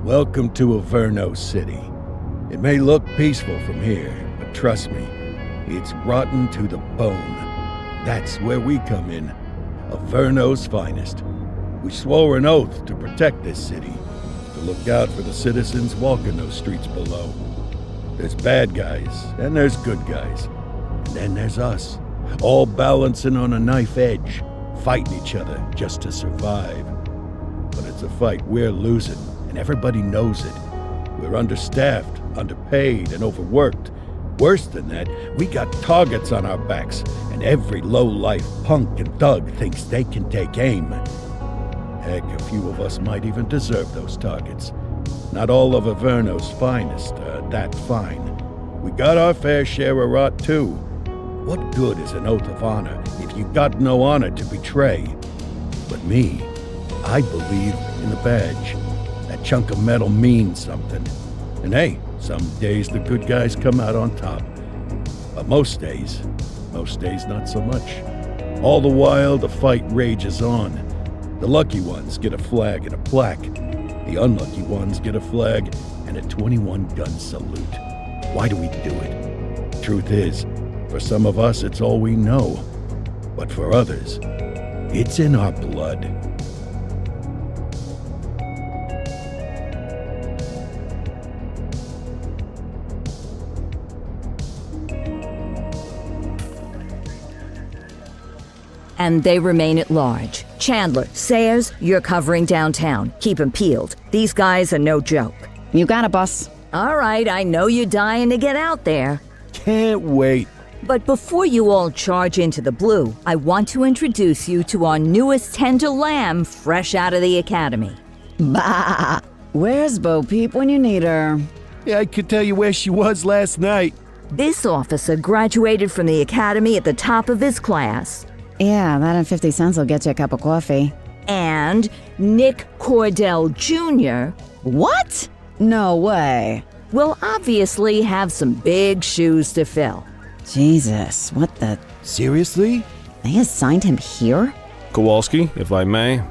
Welcome to Averno City. It may look peaceful from here, but trust me, it's rotten to the bone. That's where we come in. Averno's finest. We swore an oath to protect this city, to look out for the citizens walking those streets below. There's bad guys, and there's good guys. And then there's us, all balancing on a knife edge, fighting each other just to survive. But it's a fight we're losing, and everybody knows it. We're understaffed, underpaid, and overworked. Worse than that, we got targets on our backs, and every low-life punk and thug thinks they can take aim. Heck, a few of us might even deserve those targets. Not all of Averno's finest are that fine. We got our fair share of rot, too. What good is an oath of honor if you got no honor to betray? But me, I believe in the badge. That chunk of metal means something. And hey, some days the good guys come out on top. But most days not so much. All the while, the fight rages on. The lucky ones get a flag and a plaque. The unlucky ones get a flag and a 21-gun salute. Why do we do it? Truth is, for some of us, it's all we know. But for others, it's in our blood. And they remain at large. Chandler, Sayers, you're covering downtown. Keep 'em peeled. These guys are no joke. You got it, boss. All right, I know you're dying to get out there. Can't wait. But before you all charge into the blue, I want to introduce you to our newest tender lamb fresh out of the academy. Bah! Where's Bo Peep when you need her? Yeah, I could tell you where she was last night. This officer graduated from the academy at the top of his class. Yeah, that and 50 cents will get you a cup of coffee. And Nick Cordell Jr. What? No way. will obviously have some big shoes to fill. Jesus, what the... Seriously? They assigned him here? Kowalski, if I may,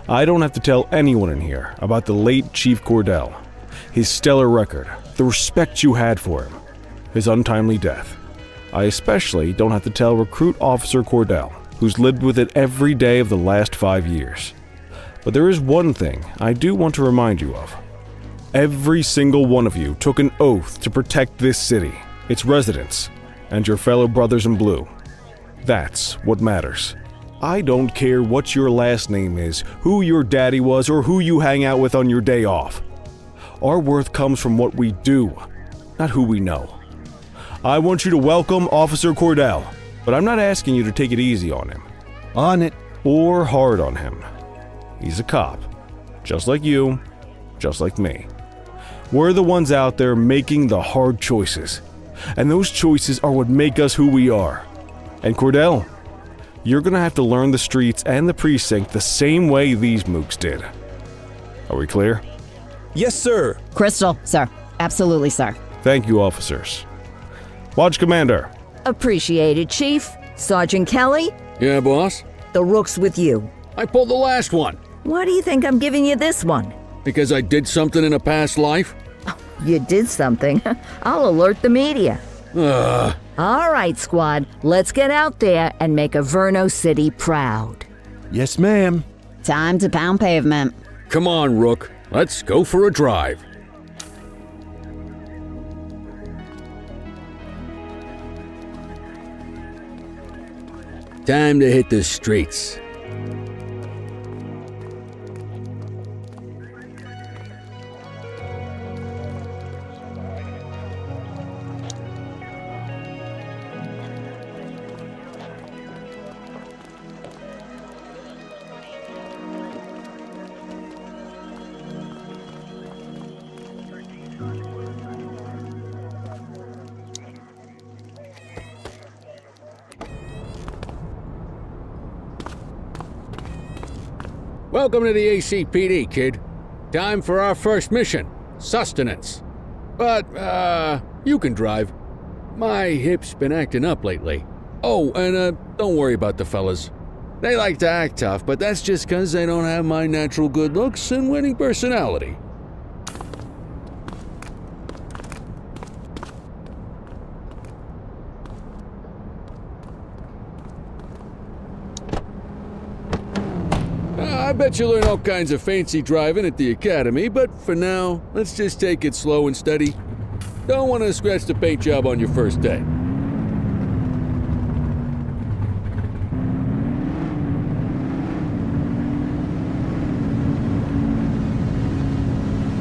I don't have to tell anyone in here about the late Chief Cordell, his stellar record, the respect you had for him, his untimely death. I especially don't have to tell Recruit Officer Cordell, who's lived with it every day of the last 5 years. But there is one thing I do want to remind you of. Every single one of you took an oath to protect this city, its residents, and your fellow brothers in blue. That's what matters. I don't care what your last name is, who your daddy was, or who you hang out with on your day off. Our worth comes from what we do, not who we know. I want you to welcome Officer Cordell, but I'm not asking you to take it easy on him. On it. Or hard on him. He's a cop, just like you, just like me. We're the ones out there making the hard choices, and those choices are what make us who we are. And Cordell, you're gonna have to learn the streets and the precinct the same way these mooks did. Are we clear? Yes, sir. Crystal, sir. Absolutely, sir. Thank you, officers. Watch Commander. Appreciated, Chief. Sergeant Kelly, Yeah, boss? the rook's with you. I pulled the last one. Why do you think I'm giving you this one? Because I did something in a past life? You did something. I'll alert the media. All right, squad. Let's get out there and make Averno City proud. Yes, ma'am. Time to pound pavement. Come on, Rook. Let's go for a drive. Time to hit the streets. Welcome to the ACPD, kid. Time for our first mission, sustenance. But, you can drive. My hip's been acting up lately. Oh, and, don't worry about the fellas. They like to act tough, but that's just 'cause they don't have my natural good looks and winning personality. I bet you learn all kinds of fancy driving at the academy, but for now, let's just take it slow and steady. Don't want to scratch the paint job on your first day.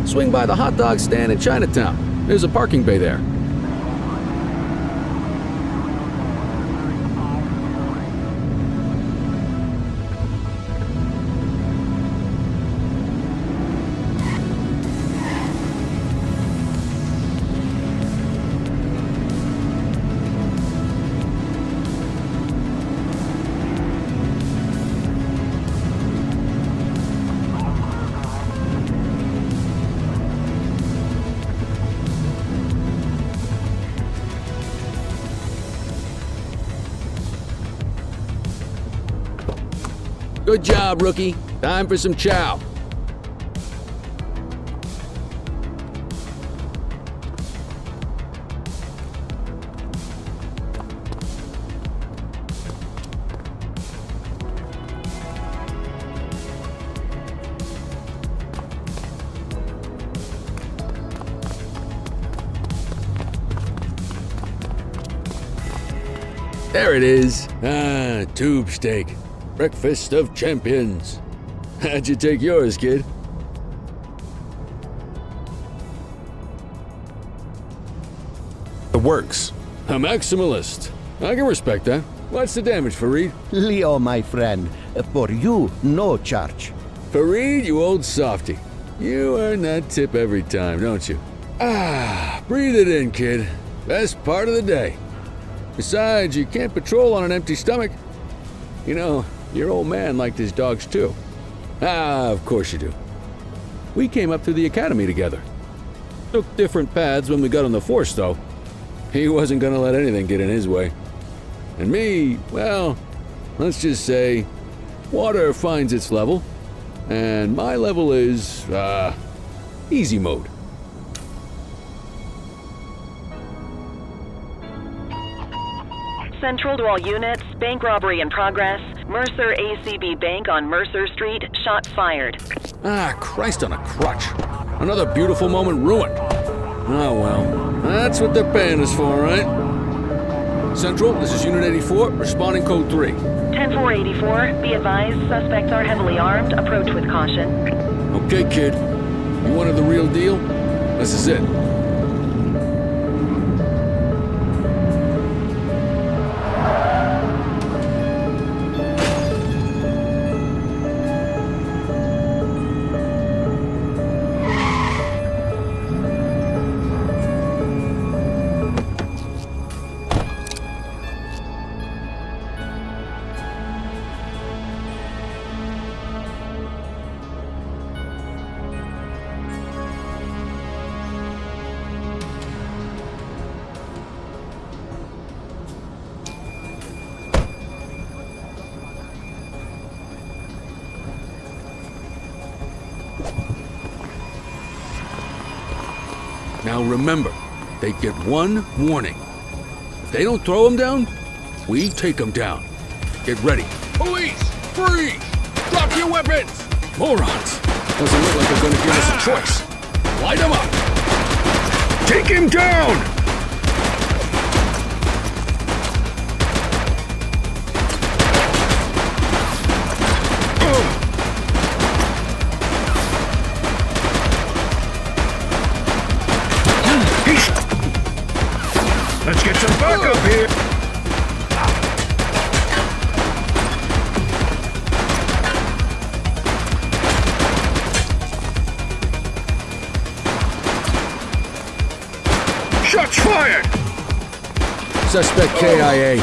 Swing by the hot dog stand in Chinatown. There's a parking bay there. Good job, rookie. Time for some chow. There it is. Ah, tube steak. Breakfast of champions. How'd you take yours, kid? The works. A maximalist. I can respect that. What's the damage, Fareed? Leo, my friend, for you, no charge. Fareed, you old softy. You earn that tip every time, don't you? Ah, breathe it in, kid. Best part of the day. Besides, you can't patrol on an empty stomach. You know, your old man liked his dogs too. Ah, of course you do. We came up through the academy together. Took different paths when we got on the force, though. He wasn't gonna let anything get in his way. And me, well, let's just say, water finds its level, and my level is, easy mode. Central to all units, bank robbery in progress. Mercer ACB Bank on Mercer Street, shots fired. Ah, Christ on a crutch. Another beautiful moment ruined. Oh well, that's what they're paying us for, right? Central, this is Unit 84, responding code 3. 10-484, be advised, suspects are heavily armed, approach with caution. Okay, kid. You wanted the real deal? This is it. Now remember, they get one warning. If they don't throw them down, we take them down. Get ready. Police! Freeze! Drop your weapons! Morons! Doesn't look like they're gonna give us a choice. Light them up! Take him down! Let's get some backup here. Shots fired! Suspect KIA.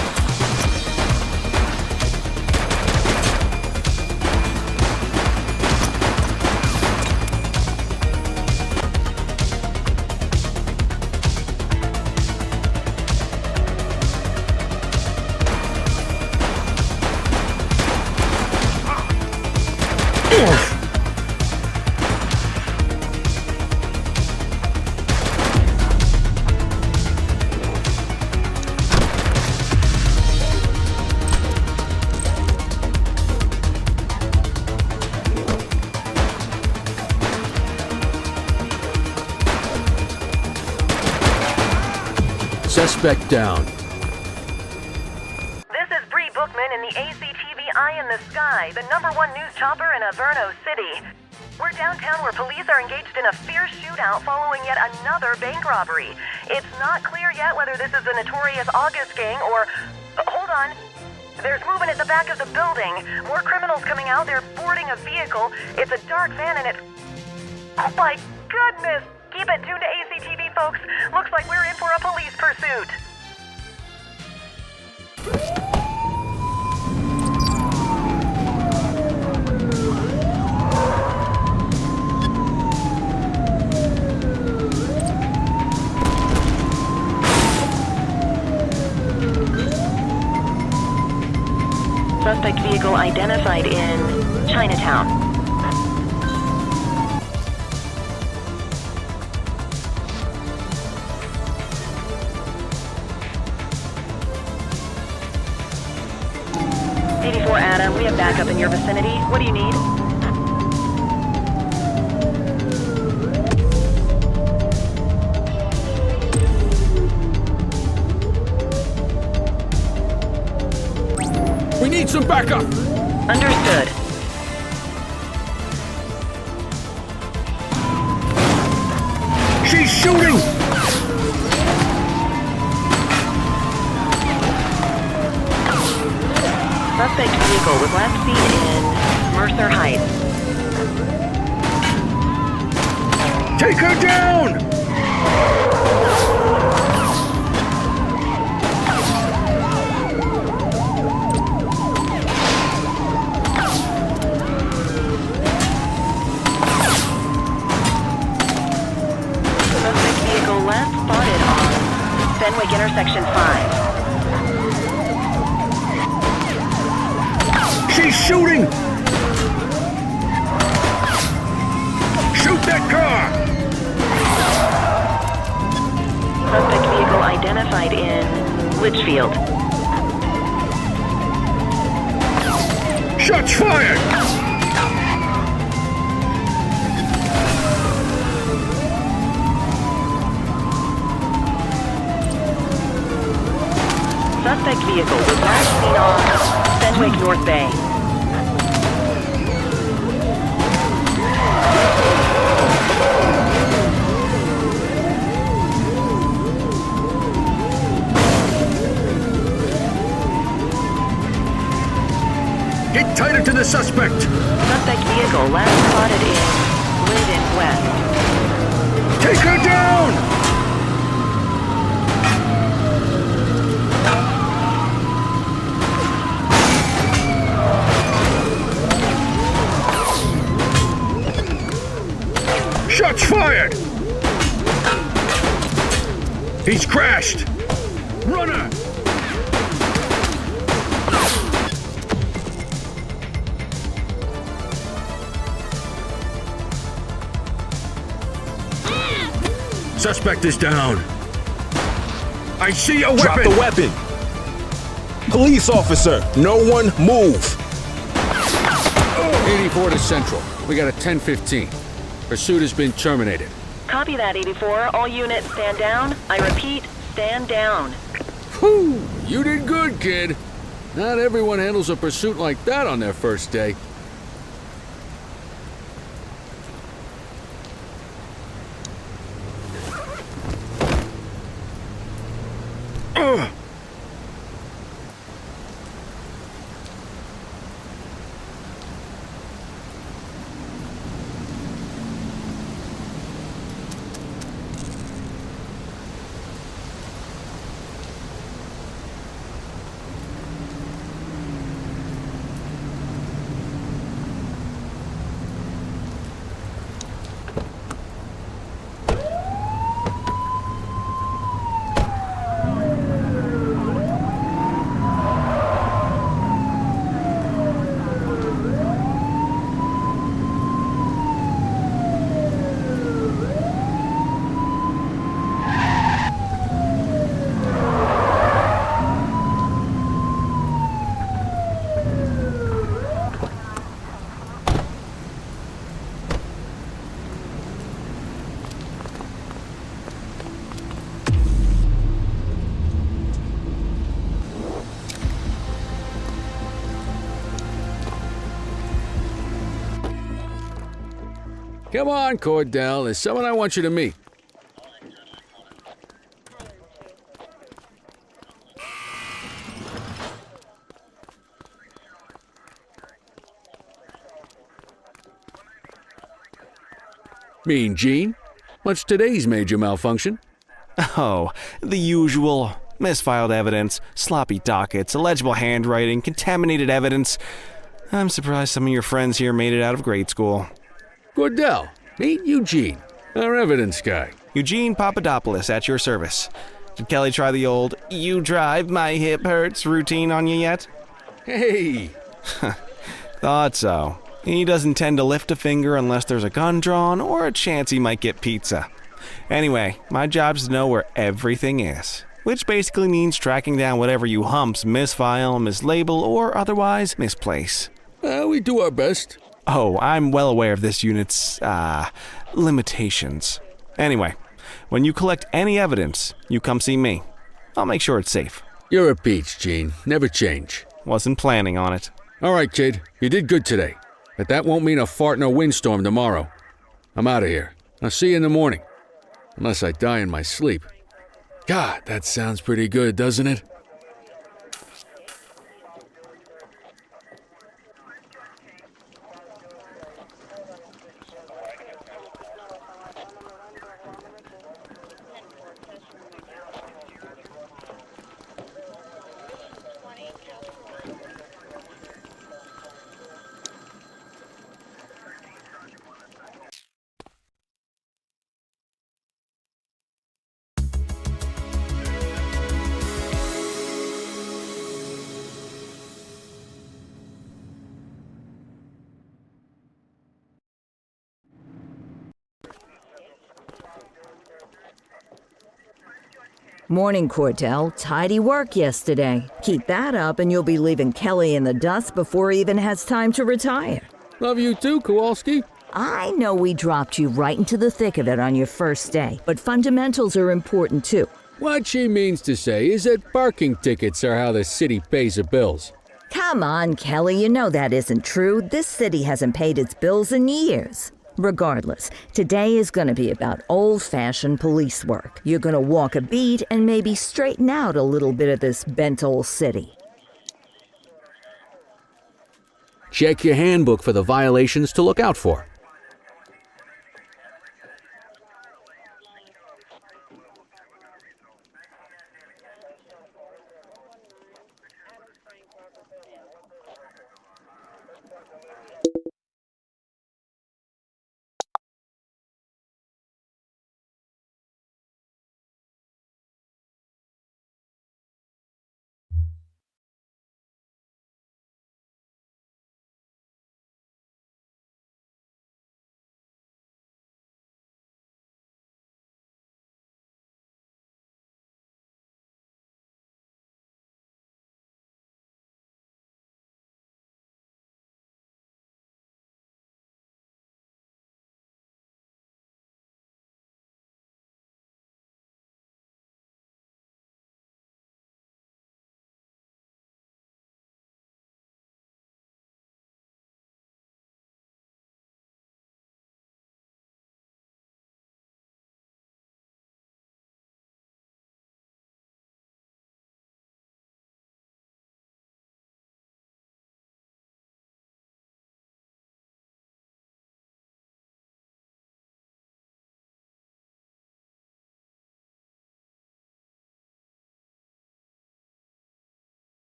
Suspect down. This is Bree Bookman in the ACTV Eye in the Sky, the #1 news chopper in Averno City. We're downtown where police are engaged in a fierce shootout following yet another bank robbery. It's not clear yet whether this is the notorious August gang or... hold on. There's movement at the back of the building. More criminals coming out. They're boarding a vehicle. It's a dark van and it's... oh my goodness! Keep it tuned to ACTV, folks. Looks like we're in for a police pursuit. Suspect vehicle identified in Chinatown. Adam, we have backup in your vicinity. What do you need? We need some backup! Understood. She's shooting! Suspect vehicle was last seen in Mercer Heights. Take her down! Suspect vehicle last spotted on Fenwick Intersection 5. She's shooting! Shoot that car! Suspect vehicle identified in Litchfield. Shots fired! Suspect vehicle was last seen on Fenwick North Bay. Get tighter to the suspect! Suspect vehicle last spotted in Linden West. Take her down! Shots fired! He's crashed! Runner! Suspect is down. I see a weapon! Drop the weapon! Police officer, no one move! 84 to Central. We got a 10:15. Pursuit has been terminated. Copy that, 84. All units stand down. I repeat, stand down. Whew! You did good, kid. Not everyone handles a pursuit like that on their first day. Come on, Cordell. There's someone I want you to meet. Mean Gene? What's today's major malfunction? Oh, the usual. Misfiled evidence, sloppy dockets, illegible handwriting, contaminated evidence. I'm surprised some of your friends here made it out of grade school. Cordell, meet Eugene, our evidence guy. Eugene Papadopoulos at your service. Did Kelly try the old "you drive, my hip hurts" routine on you yet? Hey! Thought so. He doesn't tend to lift a finger unless there's a gun drawn or a chance he might get pizza. Anyway, my job's to know where everything is, which basically means tracking down whatever you humps misfile, mislabel, or otherwise misplace. We do our best. Oh, I'm well aware of this unit's, limitations. Anyway, when you collect any evidence, you come see me. I'll make sure it's safe. You're a peach, Gene. Never change. Wasn't planning on it. All right, kid. You did good today. But that won't mean a fart in a windstorm tomorrow. I'm out of here. I'll see you in the morning. Unless I die in my sleep. God, that sounds pretty good, doesn't it? Morning, Cordell. Tidy work yesterday. Keep that up and you'll be leaving Kelly in the dust before he even has time to retire. Love you too, Kowalski. I know we dropped you right into the thick of it on your first day, but fundamentals are important too. What she means to say is that parking tickets are how the city pays the bills. Come on, Kelly, you know that isn't true. This city hasn't paid its bills in years. Regardless, today is going to be about old-fashioned police work. You're going to walk a beat and maybe straighten out a little bit of this bent old city. Check your handbook for the violations to look out for.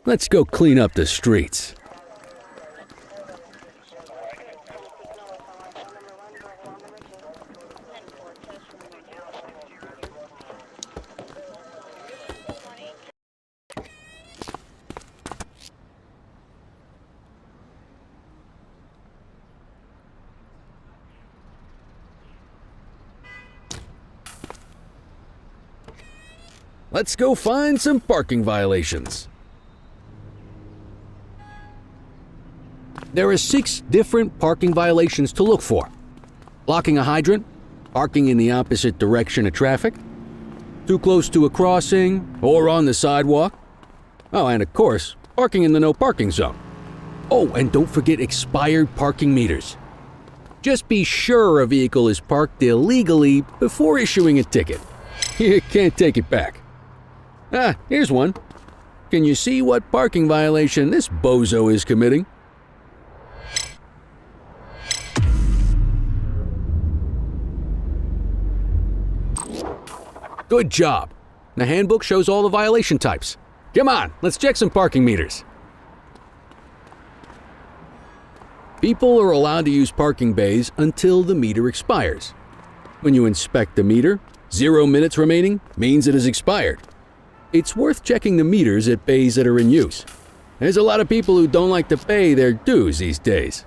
let's go clean up the streets. Let's go find some parking violations. There are 6 different parking violations to look for. Blocking a hydrant, parking in the opposite direction of traffic, too close to a crossing or on the sidewalk. Oh, and of course, parking in the no parking zone. Oh, and don't forget expired parking meters. Just be sure a vehicle is parked illegally before issuing a ticket. You can't take it back. Ah, here's one. Can you see what parking violation this bozo is committing? Good job. The handbook shows all the violation types. Come on, let's check some parking meters. People are allowed to use parking bays until the meter expires. When you inspect the meter, 0 minutes remaining means it has expired. It's worth checking the meters at bays that are in use. There's a lot of people who don't like to pay their dues these days.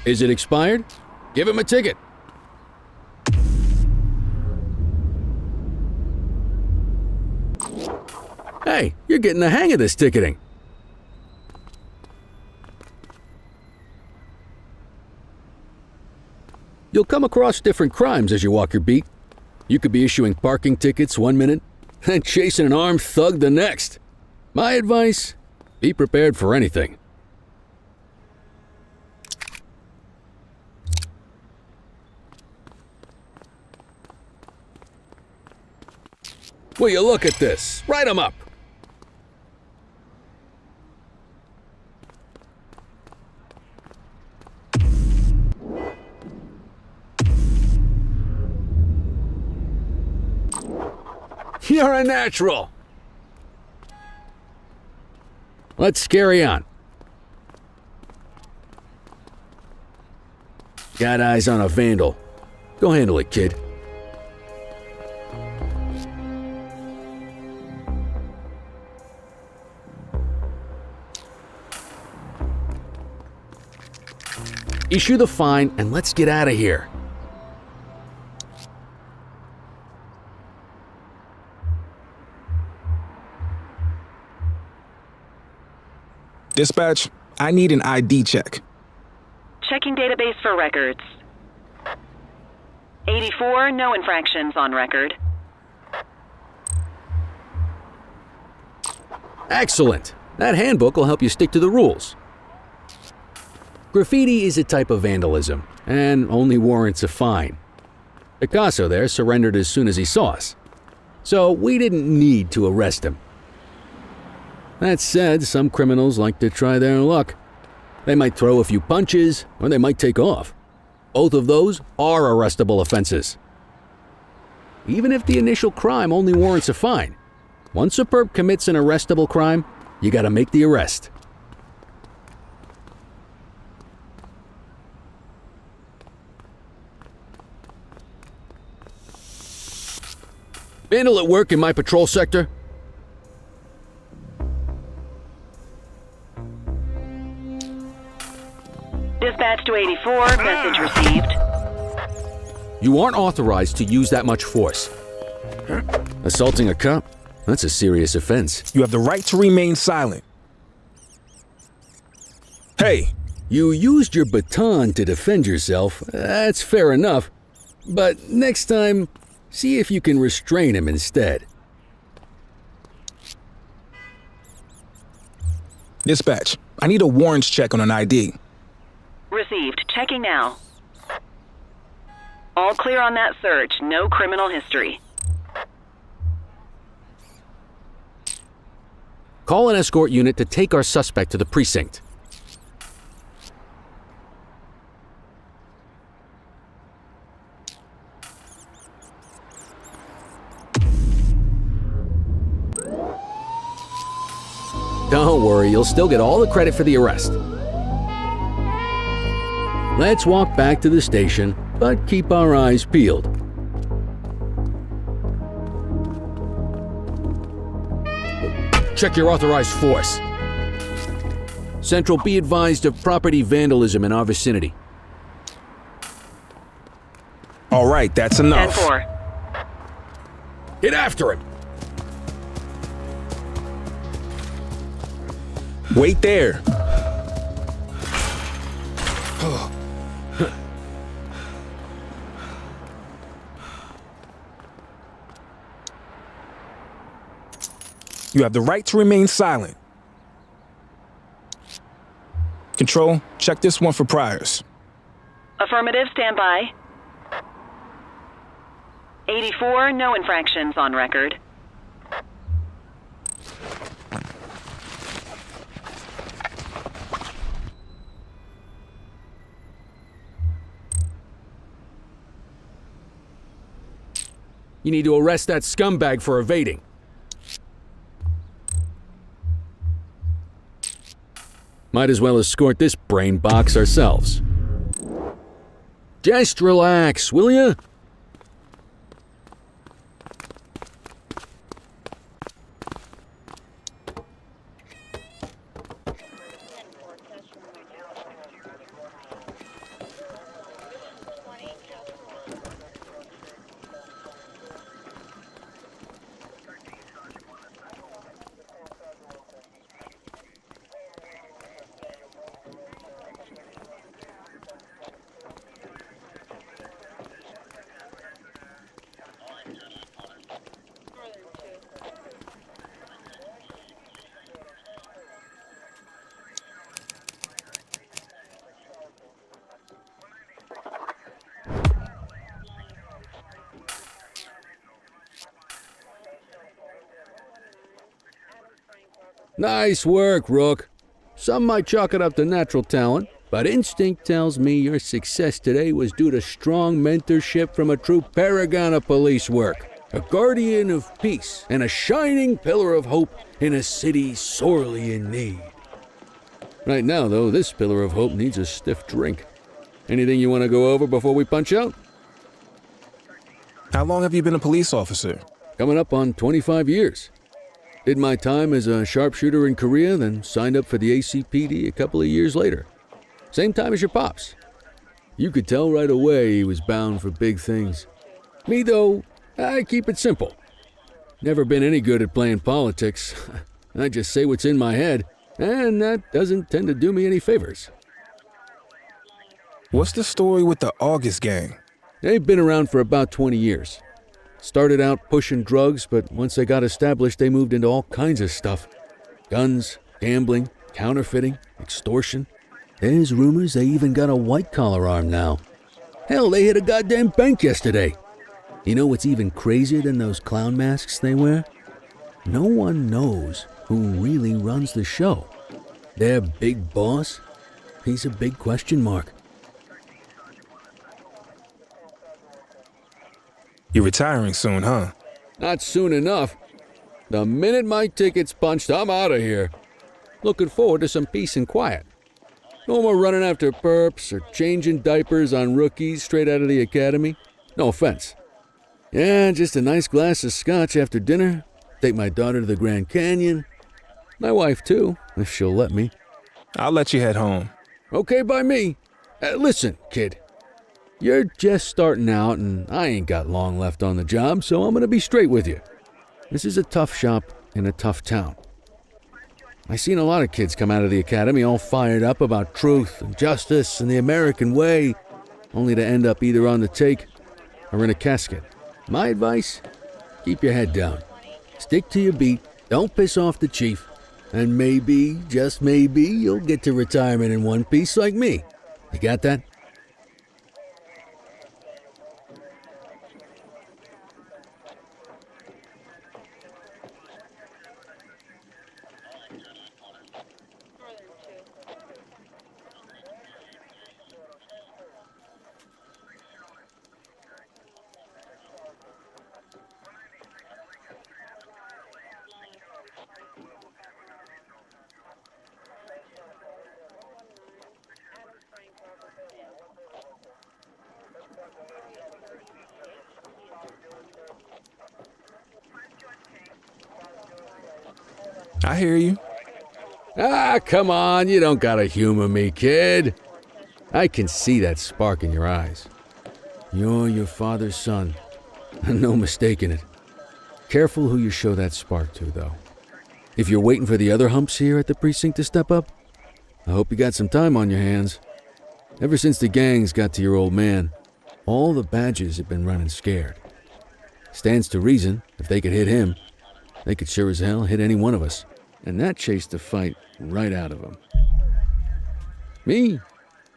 Is it expired? Give him a ticket. Hey, you're getting the hang of this ticketing. You'll come across different crimes as you walk your beat. You could be issuing parking tickets 1 minute and chasing an armed thug the next. My advice, be prepared for anything. Will you look at this? Write 'em up. You're a natural. Let's carry on. Got eyes on a vandal. Go handle it, kid. Issue the fine and let's get out of here. Dispatch, I need an ID check. Checking database for records. 84, no infractions on record. Excellent. That handbook will help you stick to the rules. Graffiti is a type of vandalism and only warrants a fine. Picasso there surrendered as soon as he saw us, so we didn't need to arrest him. That said, some criminals like to try their luck. They might throw a few punches, or they might take off. Both of those are arrestable offenses. Even if the initial crime only warrants a fine, once a perp commits an arrestable crime, you gotta make the arrest. Vandal at work in my patrol sector? Dispatch to 84, message received. You aren't authorized to use that much force. Assaulting a cop? That's a serious offense. You have the right to remain silent. Hey! You used your baton to defend yourself. That's fair enough. But next time, see if you can restrain him instead. Dispatch, I need a warrants check on an ID. Received. Checking now. All clear on that search. No criminal history. Call an escort unit to take our suspect to the precinct. Don't worry, you'll still get all the credit for the arrest. Let's walk back to the station, but keep our eyes peeled. Check your authorized force. Central, be advised of property vandalism in our vicinity. All right, that's enough. 10-4. Get after him! Wait there. You have the right to remain silent. Control, check this one for priors. Affirmative, stand by. 84, no infractions on record. You need to arrest that scumbag for evading. Might as well escort this brain box ourselves. Just relax, will ya? Nice work, Rook. Some might chalk it up to natural talent, but instinct tells me your success today was due to strong mentorship from a true paragon of police work, a guardian of peace, and a shining pillar of hope in a city sorely in need. Right now, though, this pillar of hope needs a stiff drink. Anything you want to go over before we punch out? How long have you been a police officer? Coming up on 25 years. Did my time as a sharpshooter in Korea, then signed up for the ACPD a couple of years later. Same time as your pops. You could tell right away he was bound for big things. Me, though, I keep it simple. Never been any good at playing politics. I just say what's in my head, and that doesn't tend to do me any favors. What's the story with the August gang? They've been around for about 20 years. Started out pushing drugs, but once they got established, they moved into all kinds of stuff. Guns, gambling, counterfeiting, extortion. There's rumors they even got a white-collar arm now. Hell, they hit a goddamn bank yesterday. You know what's even crazier than those clown masks they wear? No one knows who really runs the show. Their big boss? He's a big question mark. You're retiring soon, huh? Not soon enough. The minute my ticket's punched, I'm out of here. Looking forward to some peace and quiet. No more running after perps or changing diapers on rookies straight out of the academy. No offense. Yeah, just a nice glass of scotch after dinner. Take my daughter to the Grand Canyon. My wife, too, if she'll let me. I'll let you head home. Okay by me. Listen, kid. You're just starting out, and I ain't got long left on the job, so I'm going to be straight with you. This is a tough shop in a tough town. I seen a lot of kids come out of the academy all fired up about truth and justice and the American way, only to end up either on the take or in a casket. My advice? Keep your head down. Stick to your beat, don't piss off the chief, and maybe, just maybe, you'll get to retirement in one piece like me. You got that? I hear you. Ah, come on, you don't gotta humor me, kid. I can see that spark in your eyes. You're your father's son. No mistaking it. Careful who you show that spark to, though. If you're waiting for the other humps here at the precinct to step up, I hope you got some time on your hands. Ever since the gangs got to your old man, all the badges have been running scared. Stands to reason, if they could hit him, they could sure as hell hit any one of us. And that chased the fight right out of him. Me?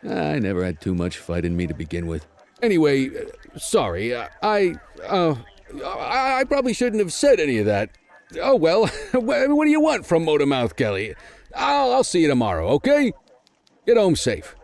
I never had too much fight in me to begin with. Anyway, sorry, I probably shouldn't have said any of that. Oh well, what do you want from Motormouth Kelly? I'll see you tomorrow, okay? Get home safe.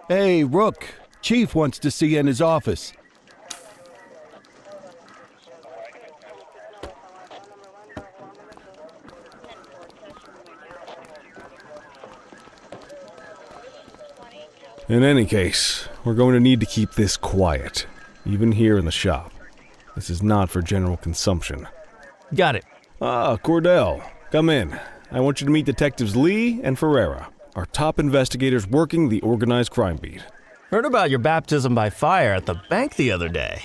Hey, Rook. Chief wants to see you in his office. In any case, we're going to need to keep this quiet, even here in the shop. This is not for general consumption. Got it. Ah, Cordell, come in. I want you to meet Detectives Lee and Ferreira, our top investigators working the organized crime beat. Heard about your baptism by fire at the bank the other day.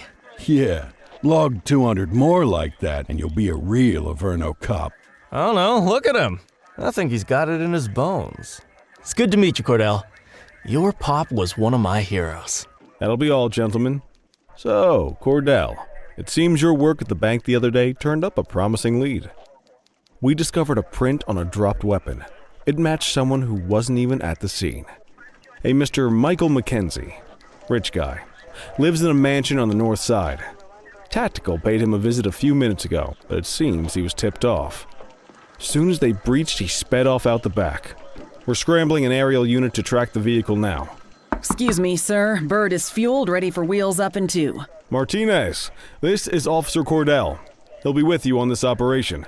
Yeah, log 200 more like that, and you'll be a real Averno cop. I don't know, look at him. I think he's got it in his bones. It's good to meet you, Cordell. Your pop was one of my heroes. That'll be all, gentlemen. So, Cordell, it seems your work at the bank the other day turned up a promising lead. We discovered a print on a dropped weapon. It matched someone who wasn't even at the scene. A Mr. Michael Mackenzie, rich guy, lives in a mansion on the north side. Tactical paid him a visit a few minutes ago, but it seems he was tipped off. As soon as they breached, he sped off out the back. We're scrambling an aerial unit to track the vehicle now. Excuse me, sir. Bird is fueled, ready for wheels up in 2. Martinez, this is Officer Cordell. He'll be with you on this operation.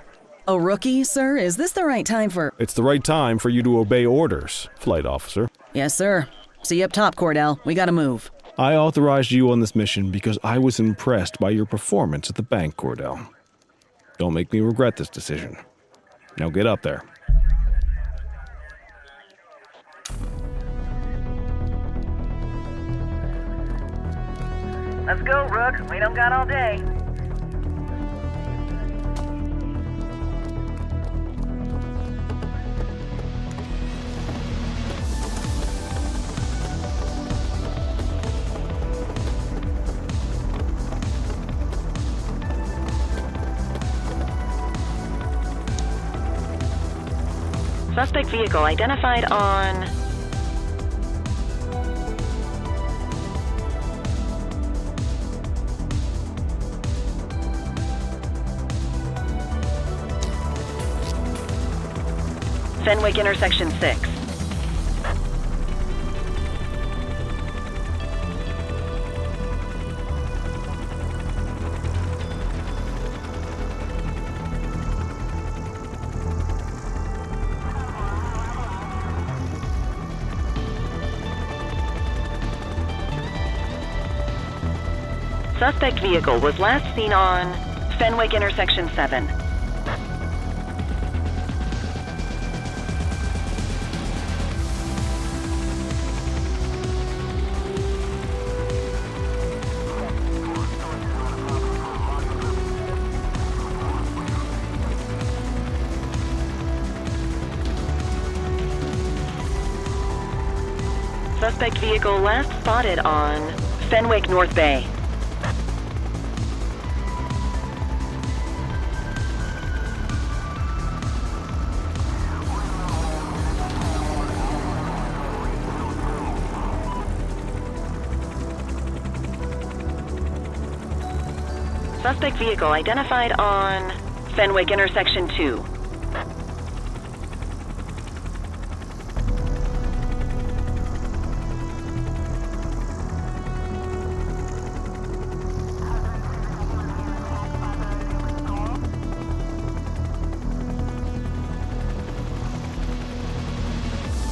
A rookie, sir? Is this the right time for... It's the right time for you to obey orders, flight officer. Yes, sir. See you up top, Cordell. We gotta move. I authorized you on this mission because I was impressed by your performance at the bank, Cordell. Don't make me regret this decision. Now get up there. Let's go, Rook. We don't got all day. Suspect vehicle identified on... Fenwick intersection 6. Suspect vehicle was last seen on Fenwick intersection 7. Suspect vehicle last spotted on Fenwick North Bay. Suspect vehicle identified on Fenwick intersection 2.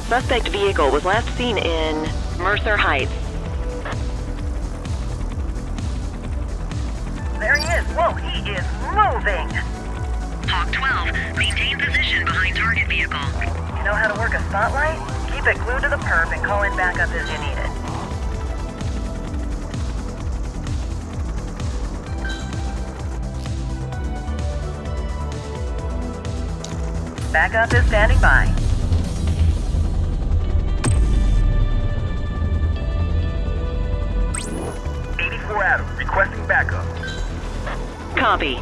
Suspect vehicle was last seen in Mercer Heights. There he is. Whoa, he is moving. Hawk 12, maintain position behind target vehicle. You know how to work a spotlight? Keep it glued to the perp and call in backup as you need it. Backup is standing by. Adam, requesting backup. Copy.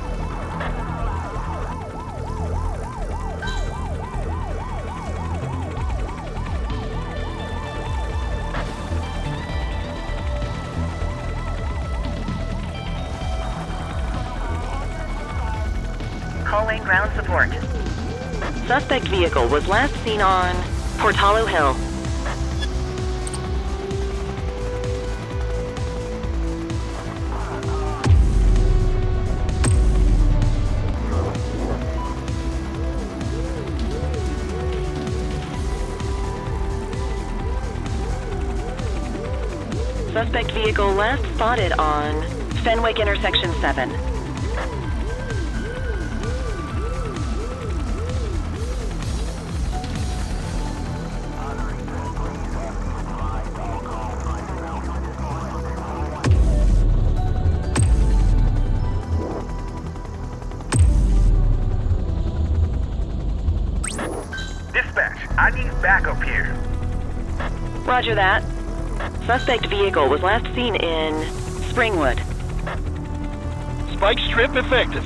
Calling ground support. Suspect vehicle was last seen on Portalo Hill. Suspect vehicle last spotted on Fenwick intersection 7. Dispatch, I need backup here. Roger that. Suspect vehicle was last seen in Springwood. Spike strip effective.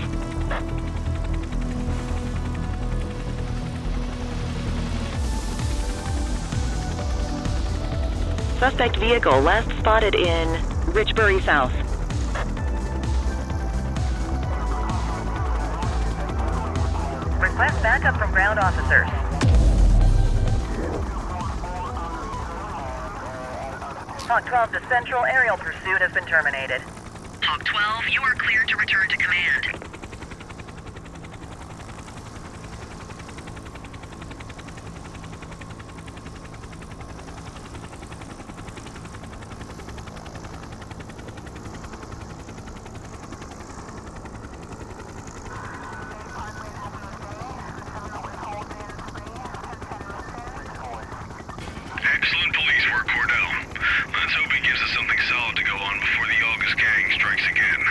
Suspect vehicle last spotted in Richbury South. Request backup from ground officers. Hawk 12 to Central, aerial pursuit has been terminated. Hawk 12, you are cleared to return to command. Excellent police work, Cordell. Let's hope he gives us something solid to go on before the August gang strikes again.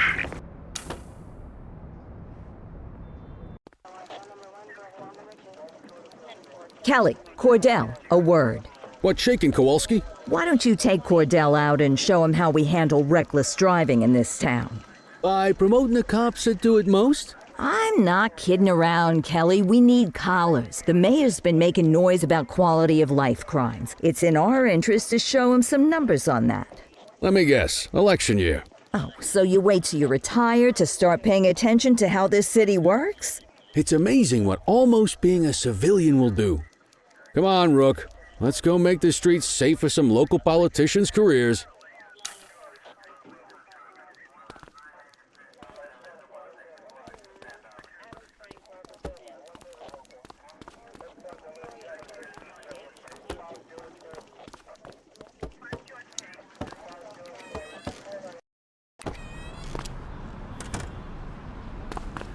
Kelly, Cordell, a word. What's shaking, Kowalski? Why don't you take Cordell out and show him how we handle reckless driving in this town? By promoting the cops that do it most? I'm not kidding around, Kelly. We need collars. The mayor's been making noise about quality of life crimes. It's in our interest to show him some numbers on that. Let me guess. Election year. Oh, so you wait till you retire to start paying attention to how this city works? It's amazing what almost being a civilian will do. Come on, Rook. Let's go make the streets safe for some local politicians' careers.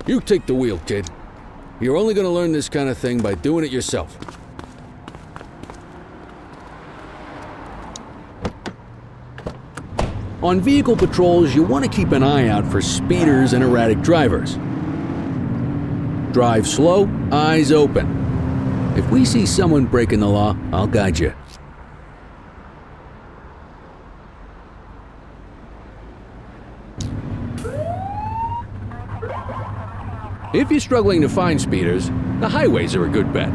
You take the wheel, kid. You're only going to learn this kind of thing by doing it yourself. On vehicle patrols, you want to keep an eye out for speeders and erratic drivers. Drive slow, eyes open. If we see someone breaking the law, I'll guide you. If you're struggling to find speeders, the highways are a good bet.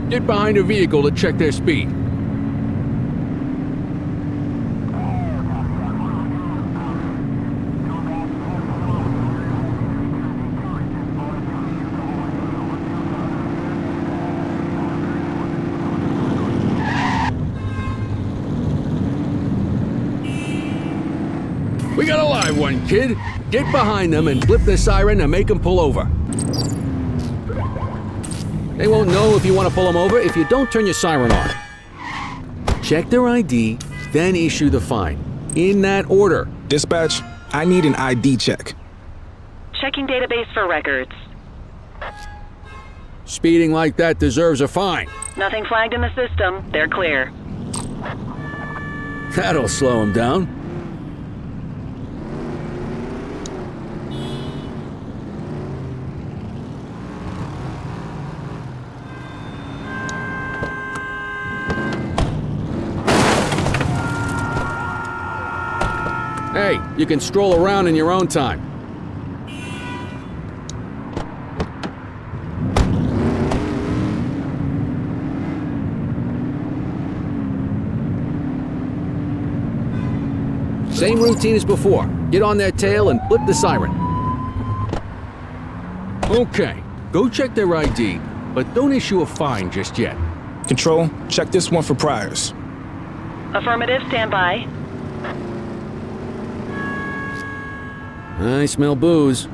Get behind a vehicle to check their speed. We got a live one, kid. Get behind them and flip the siren and make them pull over. They won't know if you want to pull them over if you don't turn your siren on. Check their ID, then issue the fine. In that order. Dispatch, I need an ID check. Checking database for records. Speeding like that deserves a fine. Nothing flagged in the system. They're clear. That'll slow them down. Hey, you can stroll around in your own time. Same routine as before. Get on their tail and flip the siren. Okay, go check their ID, but don't issue a fine just yet. Control, check this one for priors. Affirmative, stand by. I smell booze.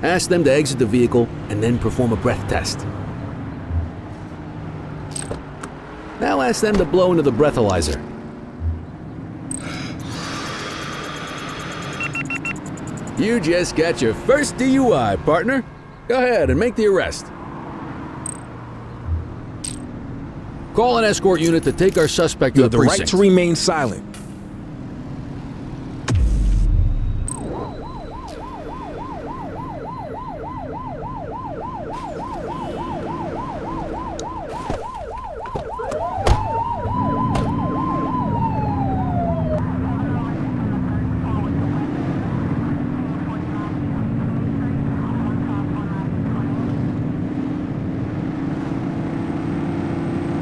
Ask them to exit the vehicle and then perform a breath test. Now ask them to blow into the breathalyzer. You just got your first DUI, partner. Go ahead and make the arrest. Call an escort unit to take our suspect You to have the the precinct. right to remain silent.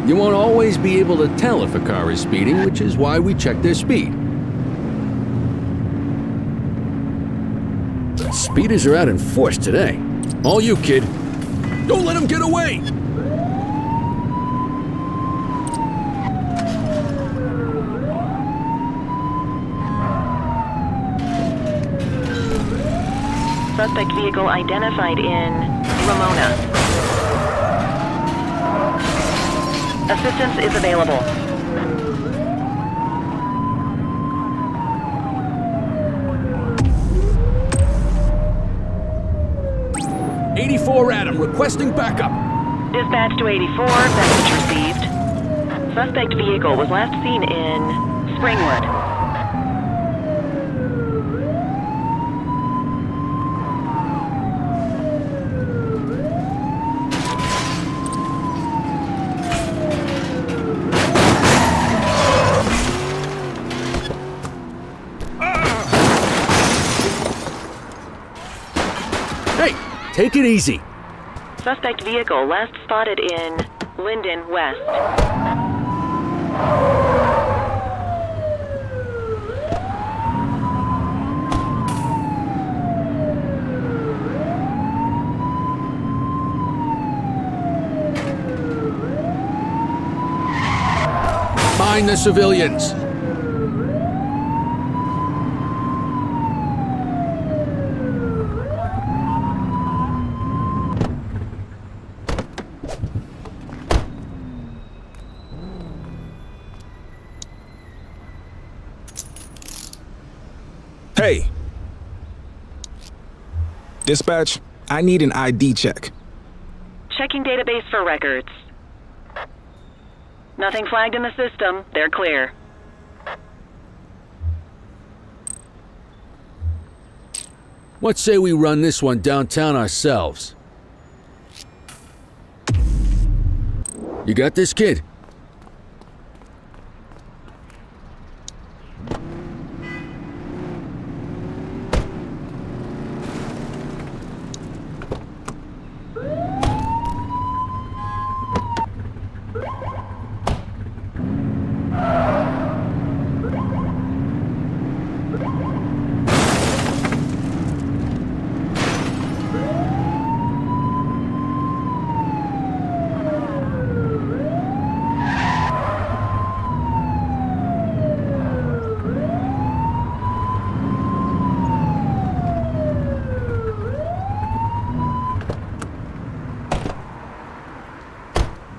You won't always be able to tell if a car is speeding, which is why we check their speed. Speeders are out in force today. All you, kid. Don't let them get away! Suspect vehicle identified in Ramona. Assistance is available. '84 Adam, requesting backup. Dispatch to 84, message received. Suspect vehicle was last seen in Springwood. Take it easy. Suspect vehicle last spotted in Linden West. Mind the civilians. Hey! Dispatch, I need an ID check. Checking database for records. Nothing flagged in the system. They're clear. What say we run this one downtown ourselves? You got this, kid?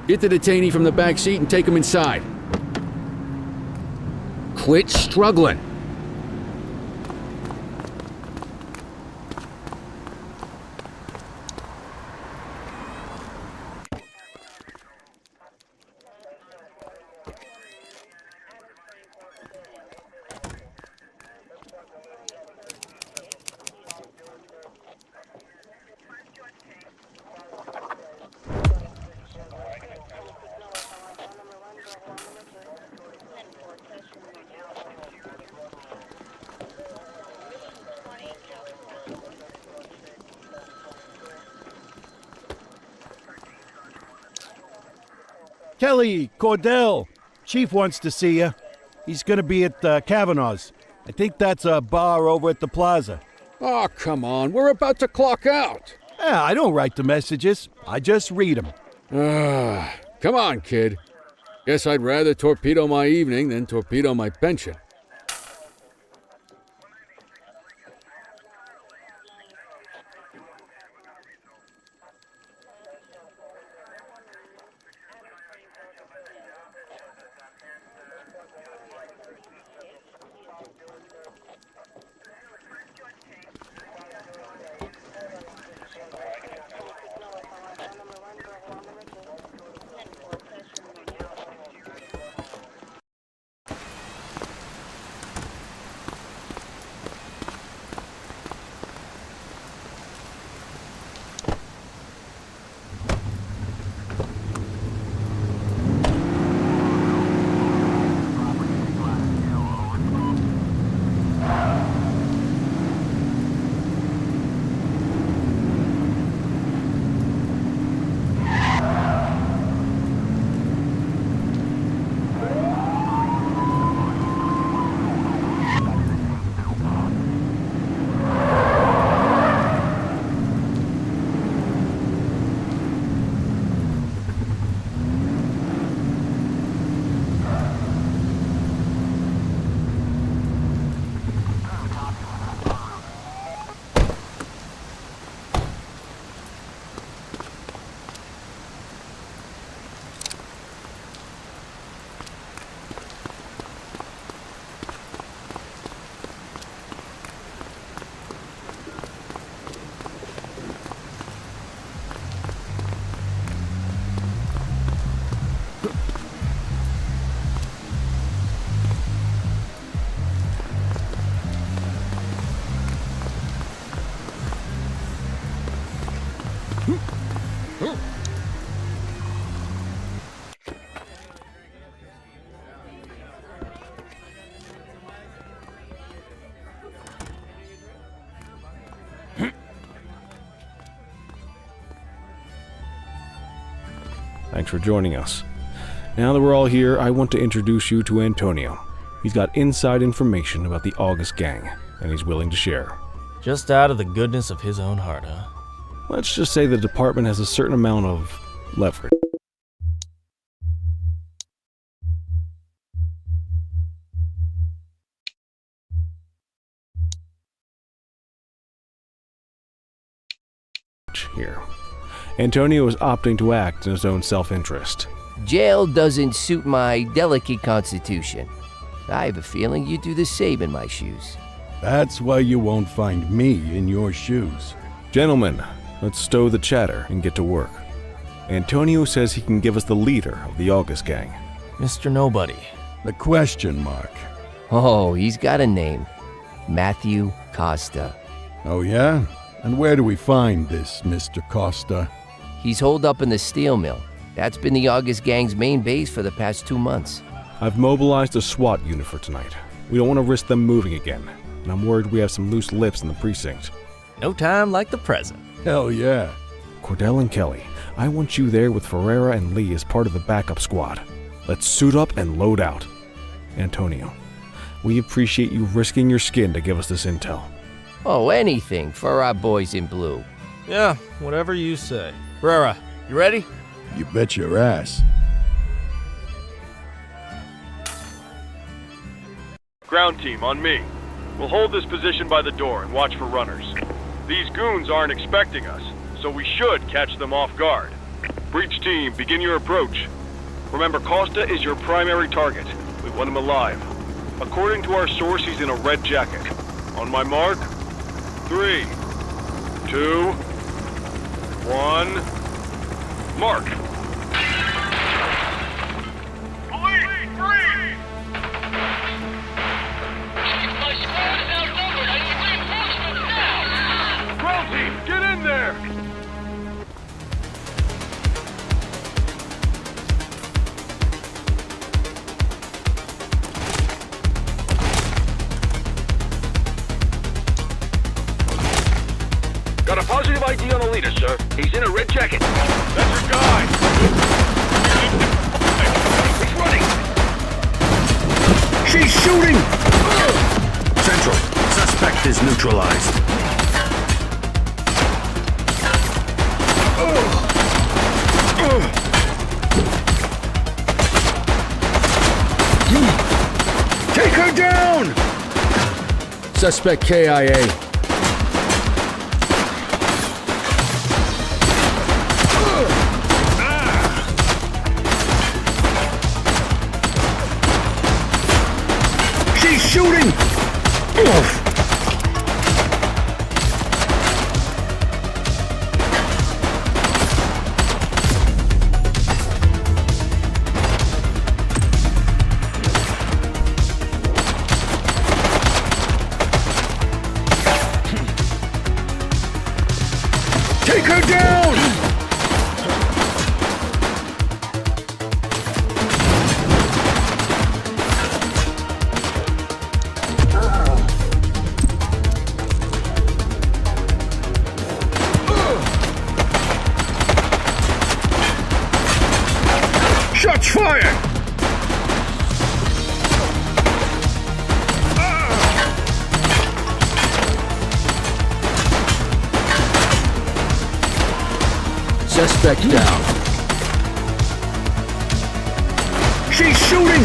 Get the detainee from the back seat and take him inside. Quit struggling. Kelly, Cordell, Chief wants to see you. He's gonna be at Kavanaugh's. I think that's a bar over at the plaza. Oh, come on. We're about to clock out. Yeah, I don't write the messages. I just read them. Come on, kid. Guess I'd rather torpedo my evening than torpedo my pension. Thanks for joining us. Now that we're all here, I want to introduce you to Antonio. He's got inside information about the August gang, and he's willing to share. Just out of the goodness of his own heart, huh? Let's just say the department has a certain amount of leverage. Here. Antonio is opting to act in his own self-interest. Jail doesn't suit my delicate constitution. I have a feeling you do the same in my shoes. That's why you won't find me in your shoes. Gentlemen, let's stow the chatter and get to work. Antonio says he can give us the leader of the August gang. Mr. Nobody. The question mark. Oh, he's got a name. Matthew Costa. Oh yeah? And where do we find this Mr. Costa? He's holed up in the steel mill. That's been the August gang's main base for the past 2 months. I've mobilized a SWAT unit for tonight. We don't want to risk them moving again, and I'm worried we have some loose lips in the precinct. No time like the present. Hell yeah. Cordell and Kelly, I want you there with Ferreira and Lee as part of the backup squad. Let's suit up and load out. Antonio, we appreciate you risking your skin to give us this intel. Oh, anything for our boys in blue. Yeah, whatever you say. Ferreira, you ready? You bet your ass. Ground team, on me. We'll hold this position by the door and watch for runners. These goons aren't expecting us, so we should catch them off guard. Breach team, begin your approach. Remember, Costa is your primary target. We want him alive. According to our source, he's in a red jacket. On my mark, 3, 2, 1, mark. Police, freeze! My squad is outnumbered. I need reinforcements now! Ground team, get in there! Got a positive ID on the leader, sir. He's in a red jacket. That's your guy! He's running! She's shooting! is neutralized. Take her down! Suspect KIA. She's shooting! Take her down! Shots fired! Suspect down. She's shooting!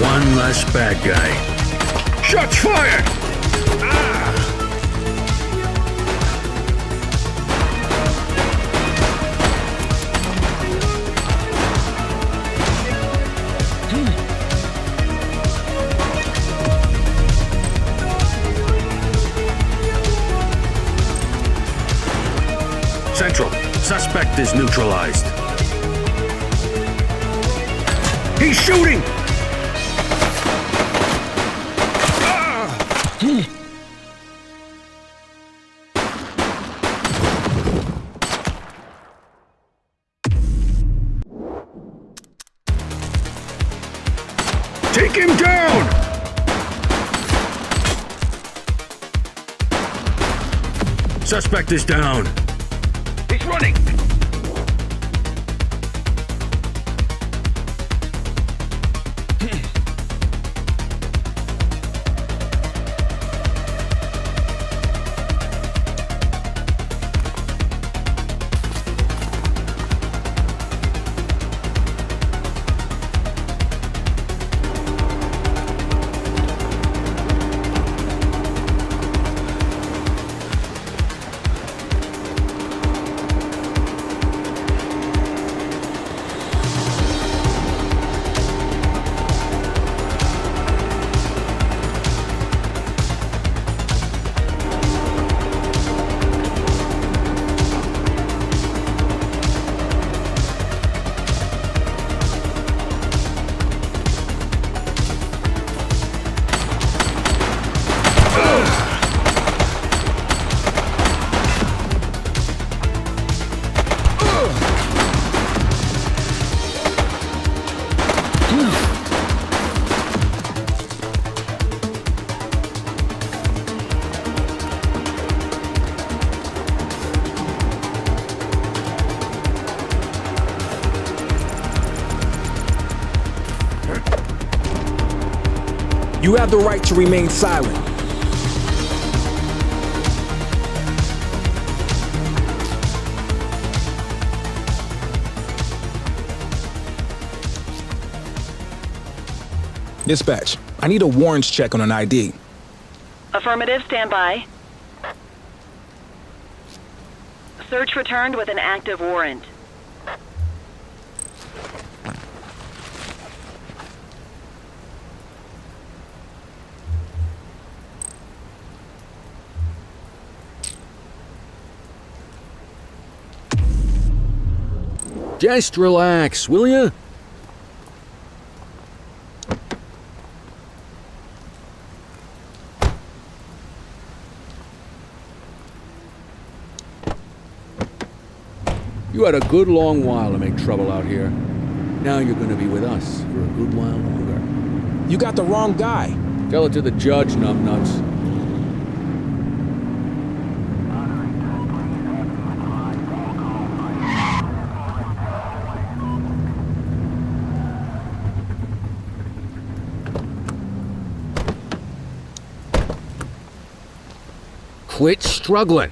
One less bad guy. Shots fired! Central, suspect is neutralized. He's shooting! Take him down! Suspect is down. He's running! You have the right to remain silent. Dispatch, I need a warrants check on an ID. Affirmative, stand by. Search returned with an active warrant. Just relax, will ya? You had a good long while to make trouble out here. Now you're gonna be with us for a good while longer. You got the wrong guy. Tell it to the judge, numbnuts. quit struggling.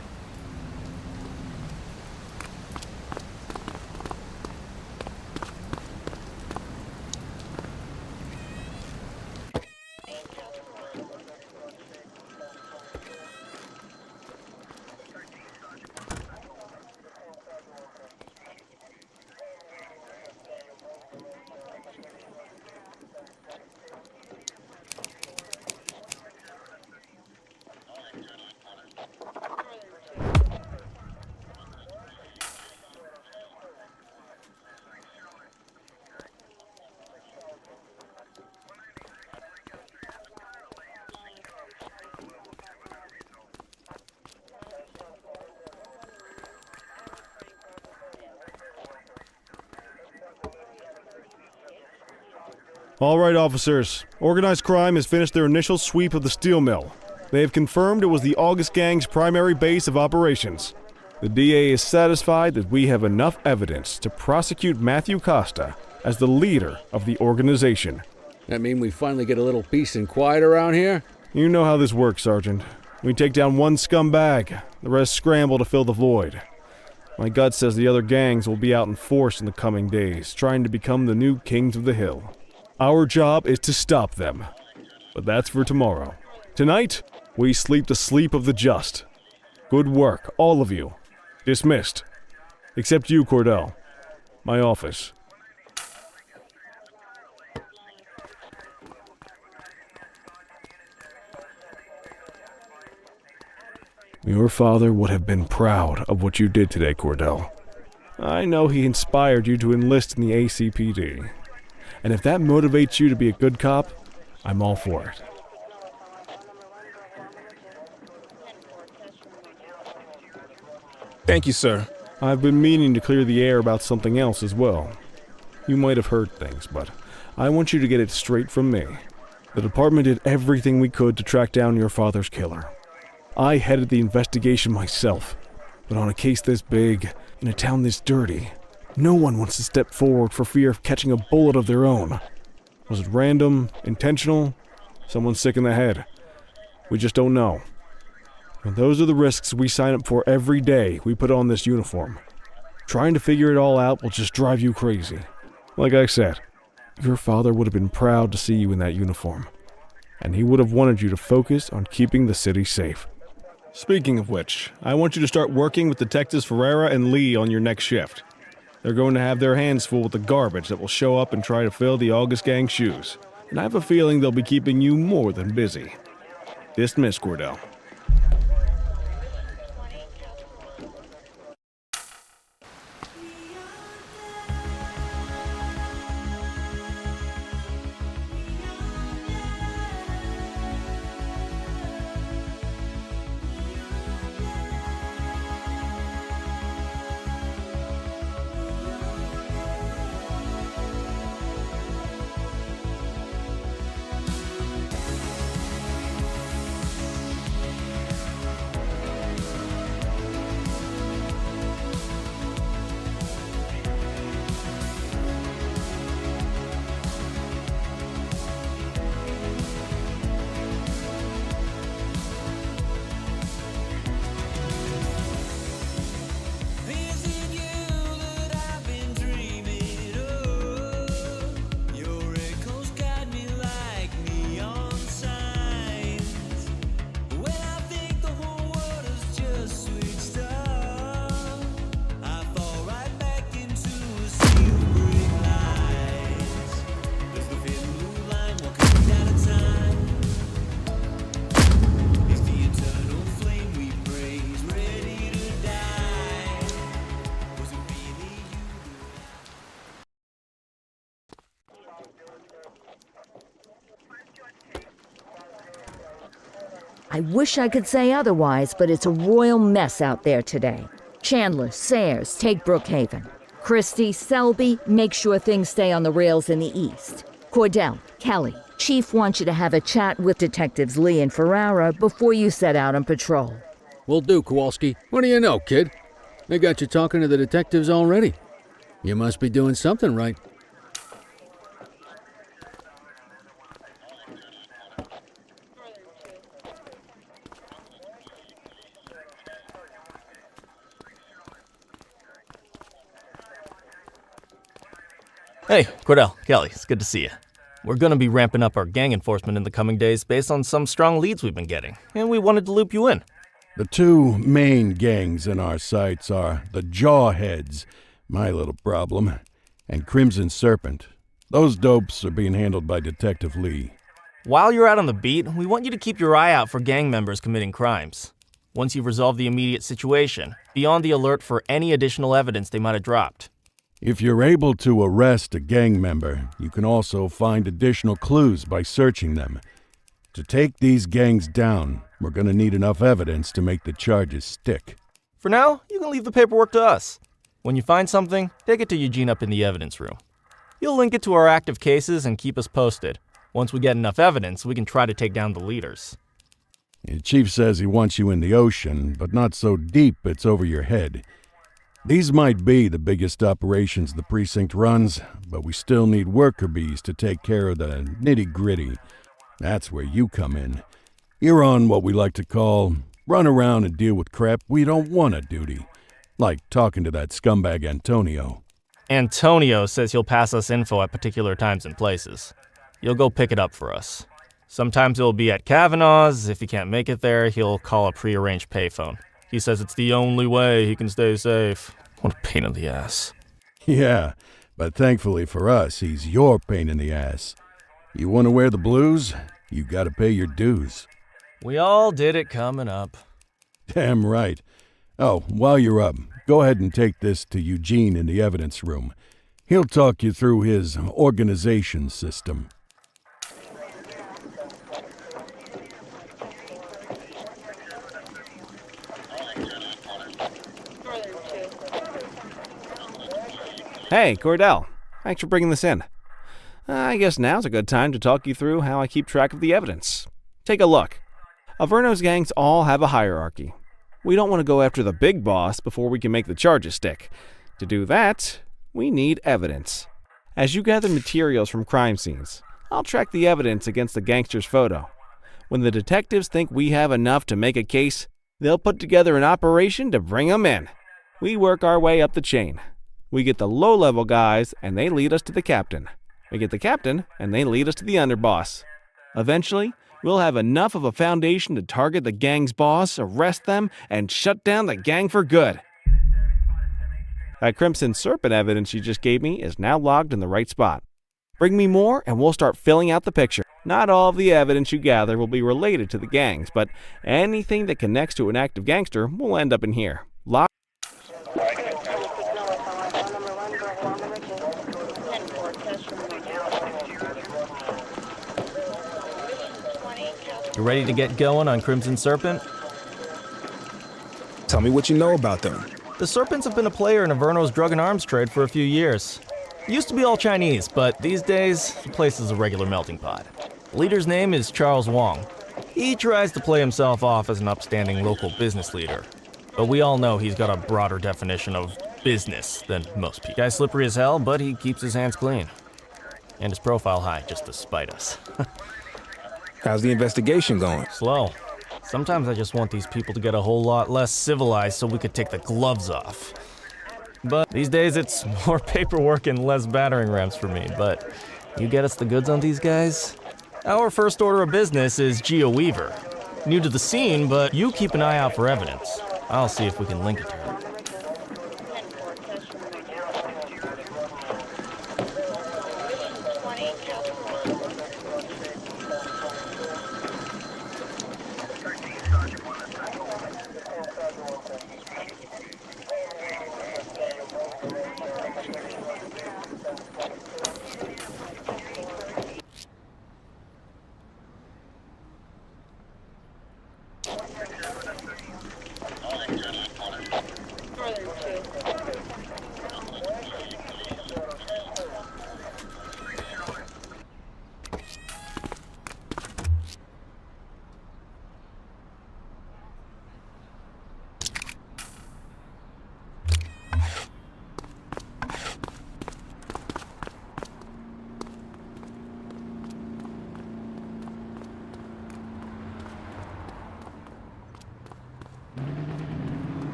All right, officers. Organized crime has finished their initial sweep of the steel mill. They have confirmed it was the August Gang's primary base of operations. The DA is satisfied that we have enough evidence to prosecute Matthew Costa as the leader of the organization. That mean we finally get a little peace and quiet around here? You know how this works, Sergeant. We take down one scumbag, the rest scramble to fill the void. My gut says the other gangs will be out in force in the coming days, trying to become the new kings of the hill. Our job is to stop them. But that's for tomorrow. Tonight, we sleep the sleep of the just. Good work, all of you. Dismissed. Except you, Cordell. My office. Your father would have been proud of what you did today, Cordell. I know he inspired you to enlist in the ACPD. And if that motivates you to be a good cop, I'm all for it. Thank you, sir. I've been meaning to clear the air about something else as well. You might have heard things, but I want you to get it straight from me. The department did everything we could to track down your father's killer. I headed the investigation myself, but on a case this big, in a town this dirty, no one wants to step forward for fear of catching a bullet of their own. Was it random, intentional, someone sick in the head? We just don't know. And those are the risks we sign up for every day we put on this uniform. Trying to figure it all out will just drive you crazy. Like I said, your father would have been proud to see you in that uniform. And he would have wanted you to focus on keeping the city safe. Speaking of which, I want you to start working with Detectives Ferreira and Lee on your next shift. They're going to have their hands full with the garbage that will show up and try to fill the August Gang's shoes. And I have a feeling they'll be keeping you more than busy. Dismiss, Cordell. I wish I could say otherwise, but it's a royal mess out there today. Chandler, Sayers, take Brookhaven. Christie, Selby, make sure things stay on the rails in the east. Cordell, Kelly, Chief wants you to have a chat with Detectives Lee and Ferrara before you set out on patrol. Will do, Kowalski. What do you know, kid? They got you talking to the detectives already. You must be doing something right. Hey, Cordell, Kelly, it's good to see you. We're going to be ramping up our gang enforcement in the coming days based on some strong leads we've been getting, and we wanted to loop you in. The two main gangs in our sights are the Jawheads, my little problem, and Crimson Serpent. Those dopes are being handled by Detective Lee. While you're out on the beat, we want you to keep your eye out for gang members committing crimes. Once you've resolved the immediate situation, be on the alert for any additional evidence they might have dropped. If you're able to arrest a gang member, you can also find additional clues by searching them. To take these gangs down, we're going to need enough evidence to make the charges stick. For now, you can leave the paperwork to us. When you find something, take it to Eugene up in the evidence room. He'll link it to our active cases and keep us posted. Once we get enough evidence, we can try to take down the leaders. The chief says he wants you in the ocean, but not so deep it's over your head. These might be the biggest operations the precinct runs, but we still need worker bees to take care of the nitty-gritty. That's where you come in. You're on what we like to call run around and deal with crap we don't want to duty. Like talking to that scumbag Antonio. Antonio says he'll pass us info at particular times and places. You'll go pick it up for us. Sometimes it'll be at Kavanaugh's. If he can't make it there, he'll call a prearranged payphone. He says it's the only way he can stay safe. What a pain in the ass. Yeah, but thankfully for us, he's your pain in the ass. You want to wear the blues? You gotta pay your dues. We all did it coming up. Damn right. Oh, while you're up, go ahead and take this to Eugene in the evidence room. He'll talk you through his organization system. Hey, Cordell. Thanks for bringing this in. I guess now's a good time to talk you through how I keep track of the evidence. Take a look. Averno's gangs all have a hierarchy. We don't want to go after the big boss before we can make the charges stick. To do that, we need evidence. As you gather materials from crime scenes, I'll track the evidence against the gangster's photo. When the detectives think we have enough to make a case, they'll put together an operation to bring 'em in. We work our way up the chain. We get the low-level guys, and they lead us to the captain. We get the captain, and they lead us to the underboss. Eventually, we'll have enough of a foundation to target the gang's boss, arrest them, and shut down the gang for good. That Crimson Serpent evidence you just gave me is now logged in the right spot. Bring me more, and we'll start filling out the picture. Not all of the evidence you gather will be related to the gangs, but anything that connects to an active gangster will end up in here. You ready to get going on Crimson Serpent? Tell me what you know about them. The Serpents have been a player in Averno's drug and arms trade for a few years. Used to be all Chinese, but these days, the place is a regular melting pot. The leader's name is Charles Wong. He tries to play himself off as an upstanding local business leader, but we all know he's got a broader definition of business than most people. Guy's slippery as hell, but he keeps his hands clean. And his profile high, just to spite us. How's the investigation going? Slow. Sometimes I just want these people to get a whole lot less civilized so we could take the gloves off. But these days it's more paperwork and less battering rams for me, but you get us the goods on these guys? Our first order of business is Geo Weaver. New to the scene, but you keep an eye out for evidence. I'll see if we can link it to her.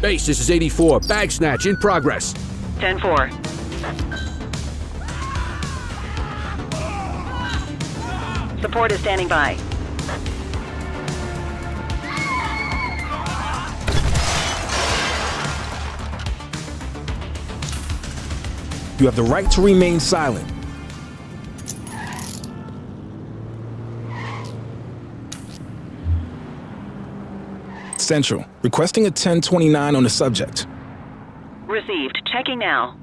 Base, this is 84. Bag snatch in progress. 10-4. Support is standing by. You have the right to remain silent. Central, requesting a 1029 on the subject. Received. Checking now.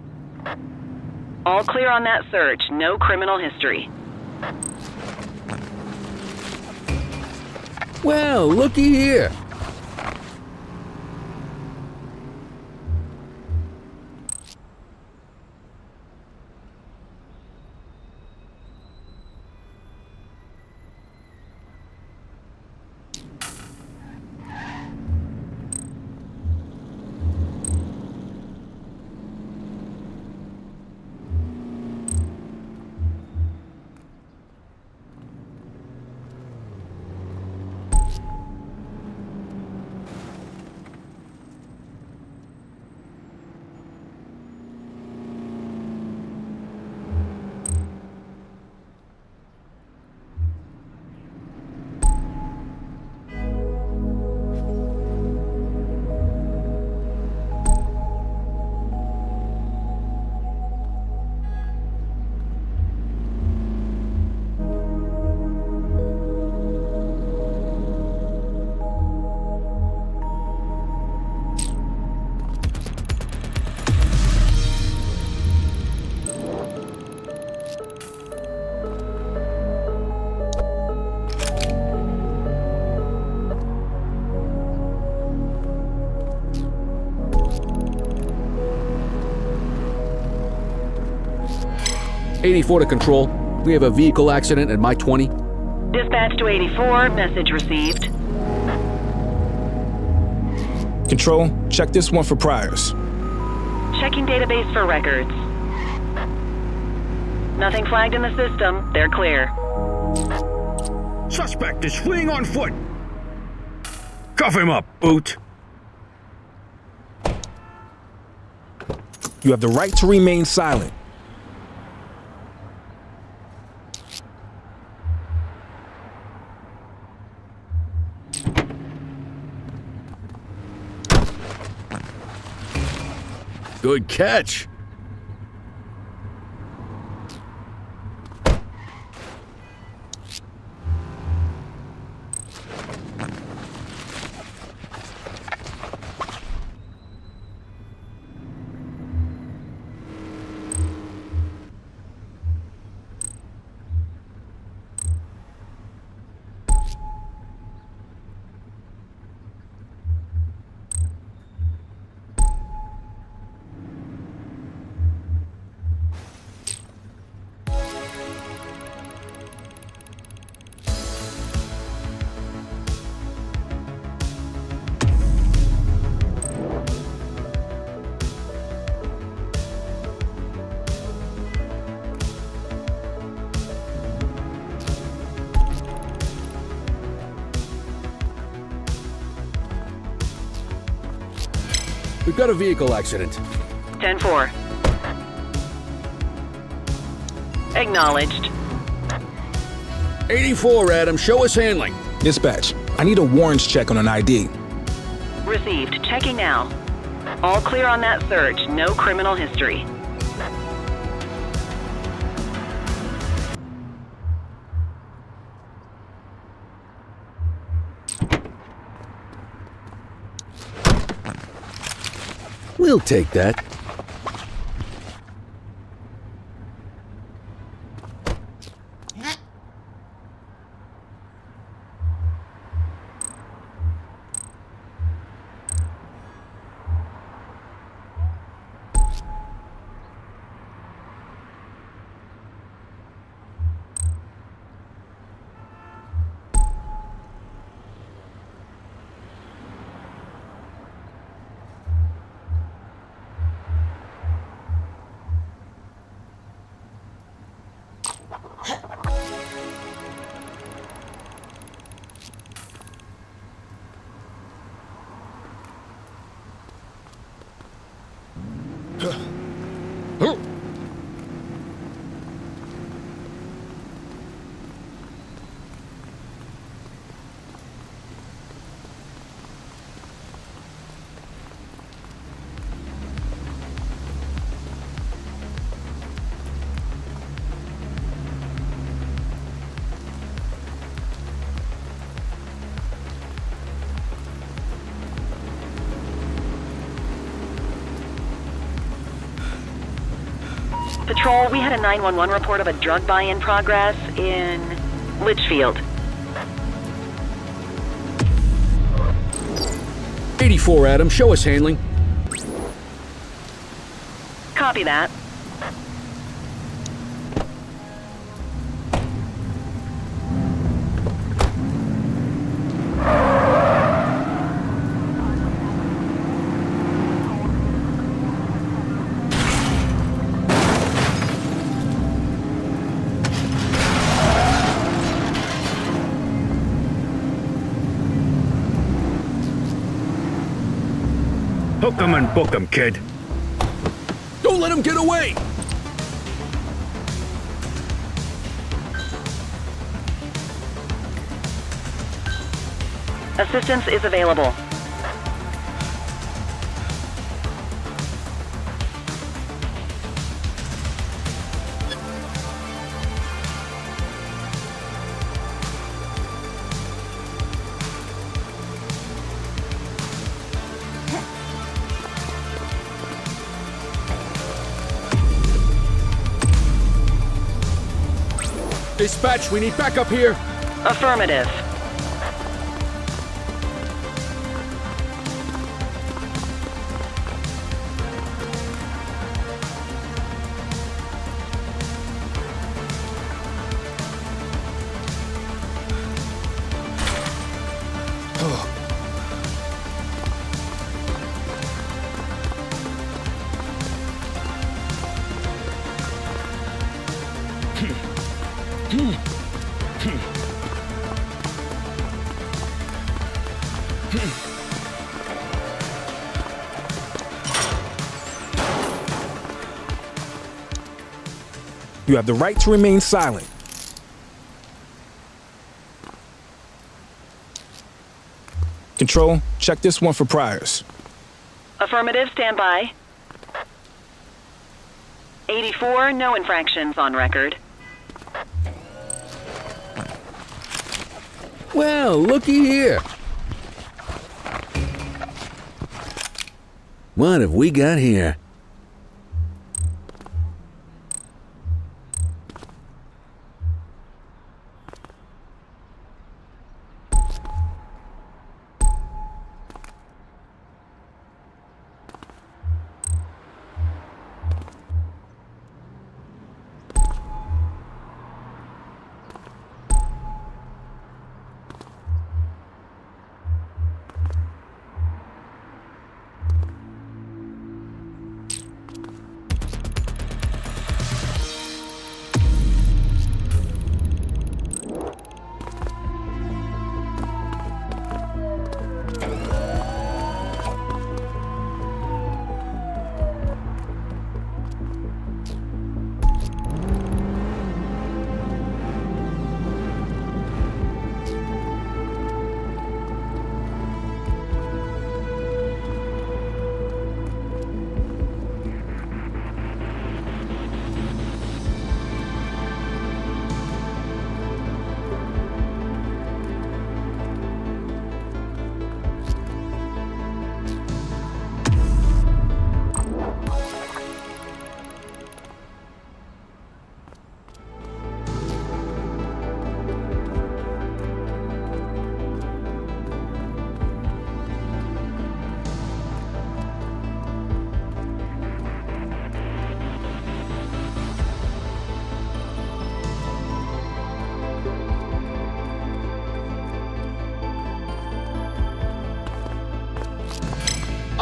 All clear on that search. No criminal history. Well, looky here. '84 to control. We have a vehicle accident at my 20. Dispatch to 84. Message received. Control, check this one for priors. Checking database for records. Nothing flagged in the system. They're clear. Suspect is fleeing on foot. Cuff him up, Boot. You have the right to remain silent. Good catch. We've got a vehicle accident. 10-4. Acknowledged. 84, Adam. Show us handling. Dispatch, I need a warrants check on an ID. Received. Checking now. All clear on that search. No criminal history. We'll take that. Patrol, we had a 911 report of a drug buy in progress in Litchfield. 84, Adam. Show us handling. Copy that. Hook 'em and book 'em, kid. Don't let him get away! Assistance is available. Dispatch, we need backup here. Affirmative. You have the right to remain silent. Control, check this one for priors. Affirmative, stand by. 84, no infractions on record. Well, looky here. What have we got here?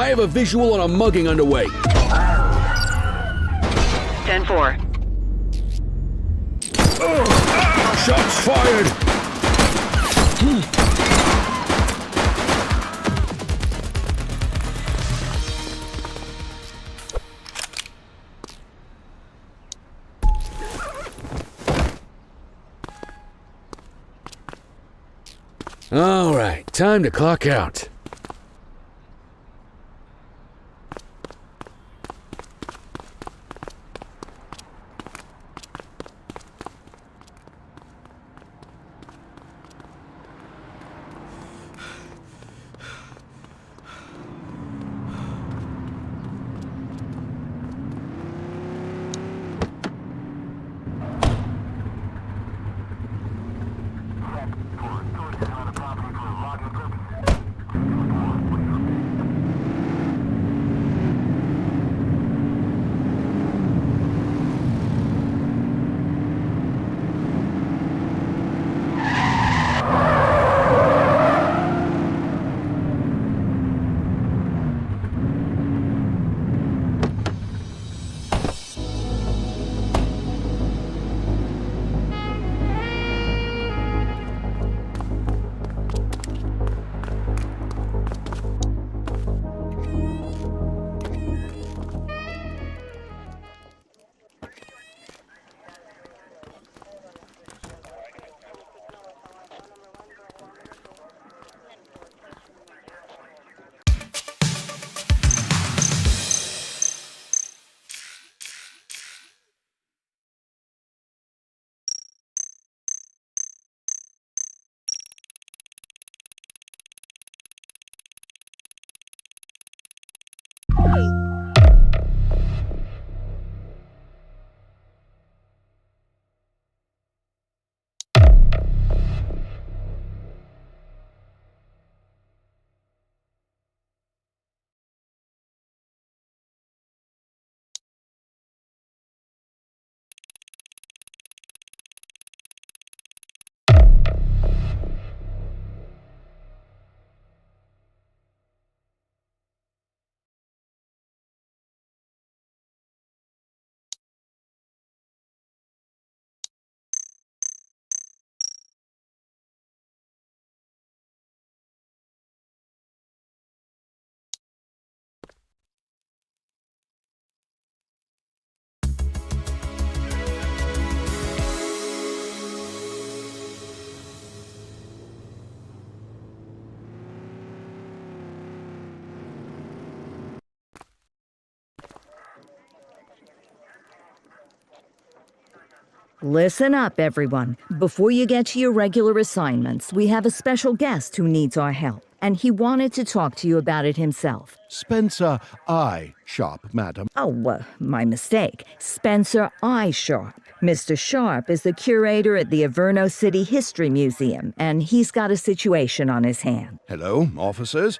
I have a visual on a mugging underway. 10-4. Shots fired! All right, time to clock out. Listen up, everyone. Before you get to your regular assignments, we have a special guest who needs our help, and he wanted to talk to you about it himself. Spencer I. Sharp, madam. Oh, my mistake. Spencer I. Sharp. Mr. Sharp is the curator at the Averno City History Museum, and he's got a situation on his hand. Hello, officers.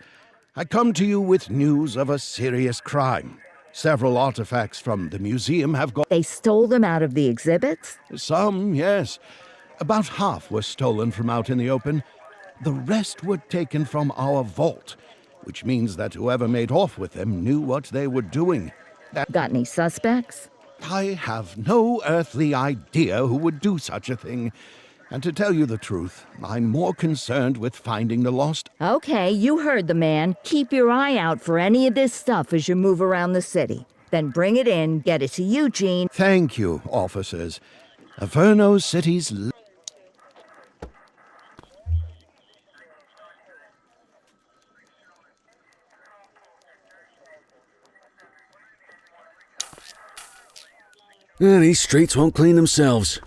I come to you with news of a serious crime. Several artifacts from the museum have gone. They stole them out of the exhibits? Some, yes. About half were stolen from out in the open. The rest were taken from our vault, which means that whoever made off with them knew what they were doing. Got any suspects? I have no earthly idea who would do such a thing. And to tell you the truth, I'm more concerned with finding the lost. Okay, you heard the man. Keep your eye out for any of this stuff as you move around the city. Then bring it in, get it to Eugene. Thank you, officers. Averno City's... These streets won't clean themselves.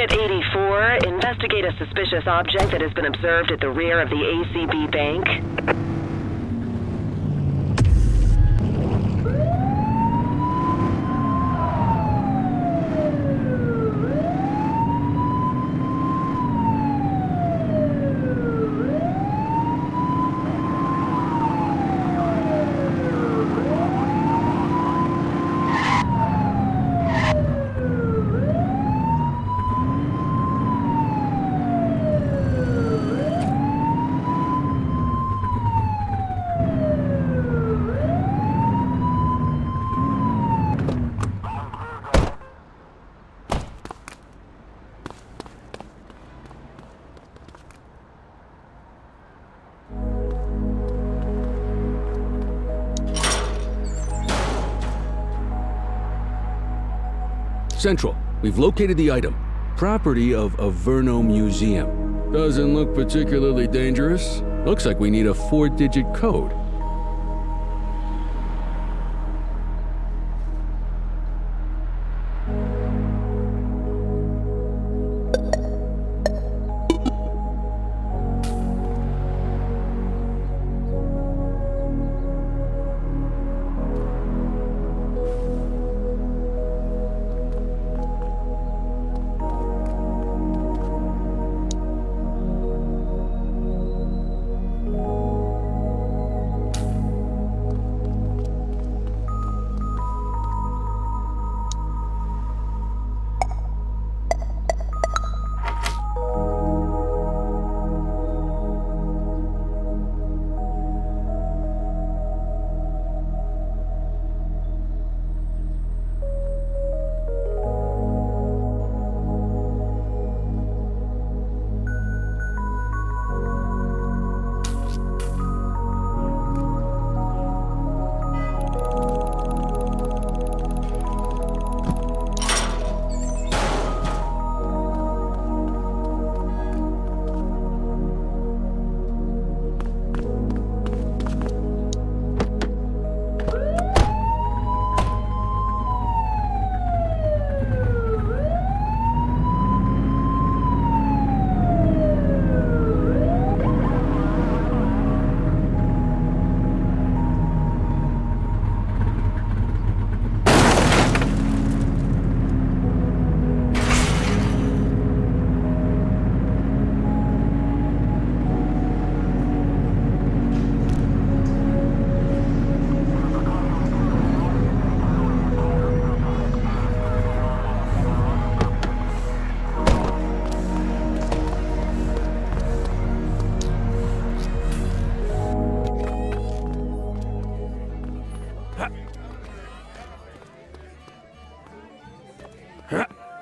Suspect 84, investigate a suspicious object that has been observed at the rear of the ACB bank. Central, we've located the item. Property of Averno Museum. Doesn't look particularly dangerous. Looks like we need a 4-digit code.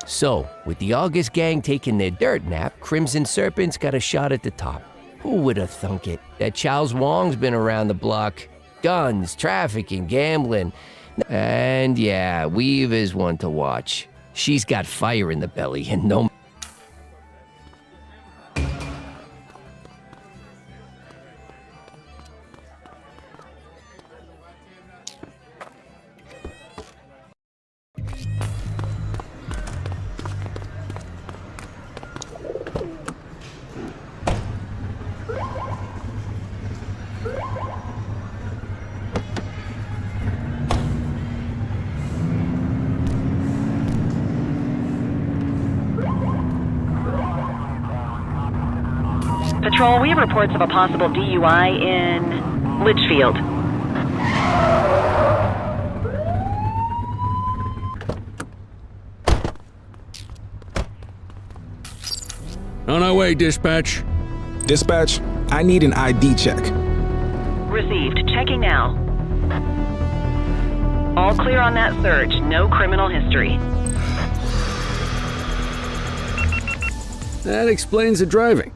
So, with the August gang taking their dirt nap, Crimson Serpent's got a shot at the top. Who would have thunk it? That Charles Wong's been around the block. Guns, trafficking, gambling. And yeah, Weave is one to watch. She's got fire in the belly and no... Patrol, we have reports of a possible DUI in Litchfield. On our way, dispatch. Dispatch, I need an ID check. Received. Checking now. All clear on that search. No criminal history. That explains the driving.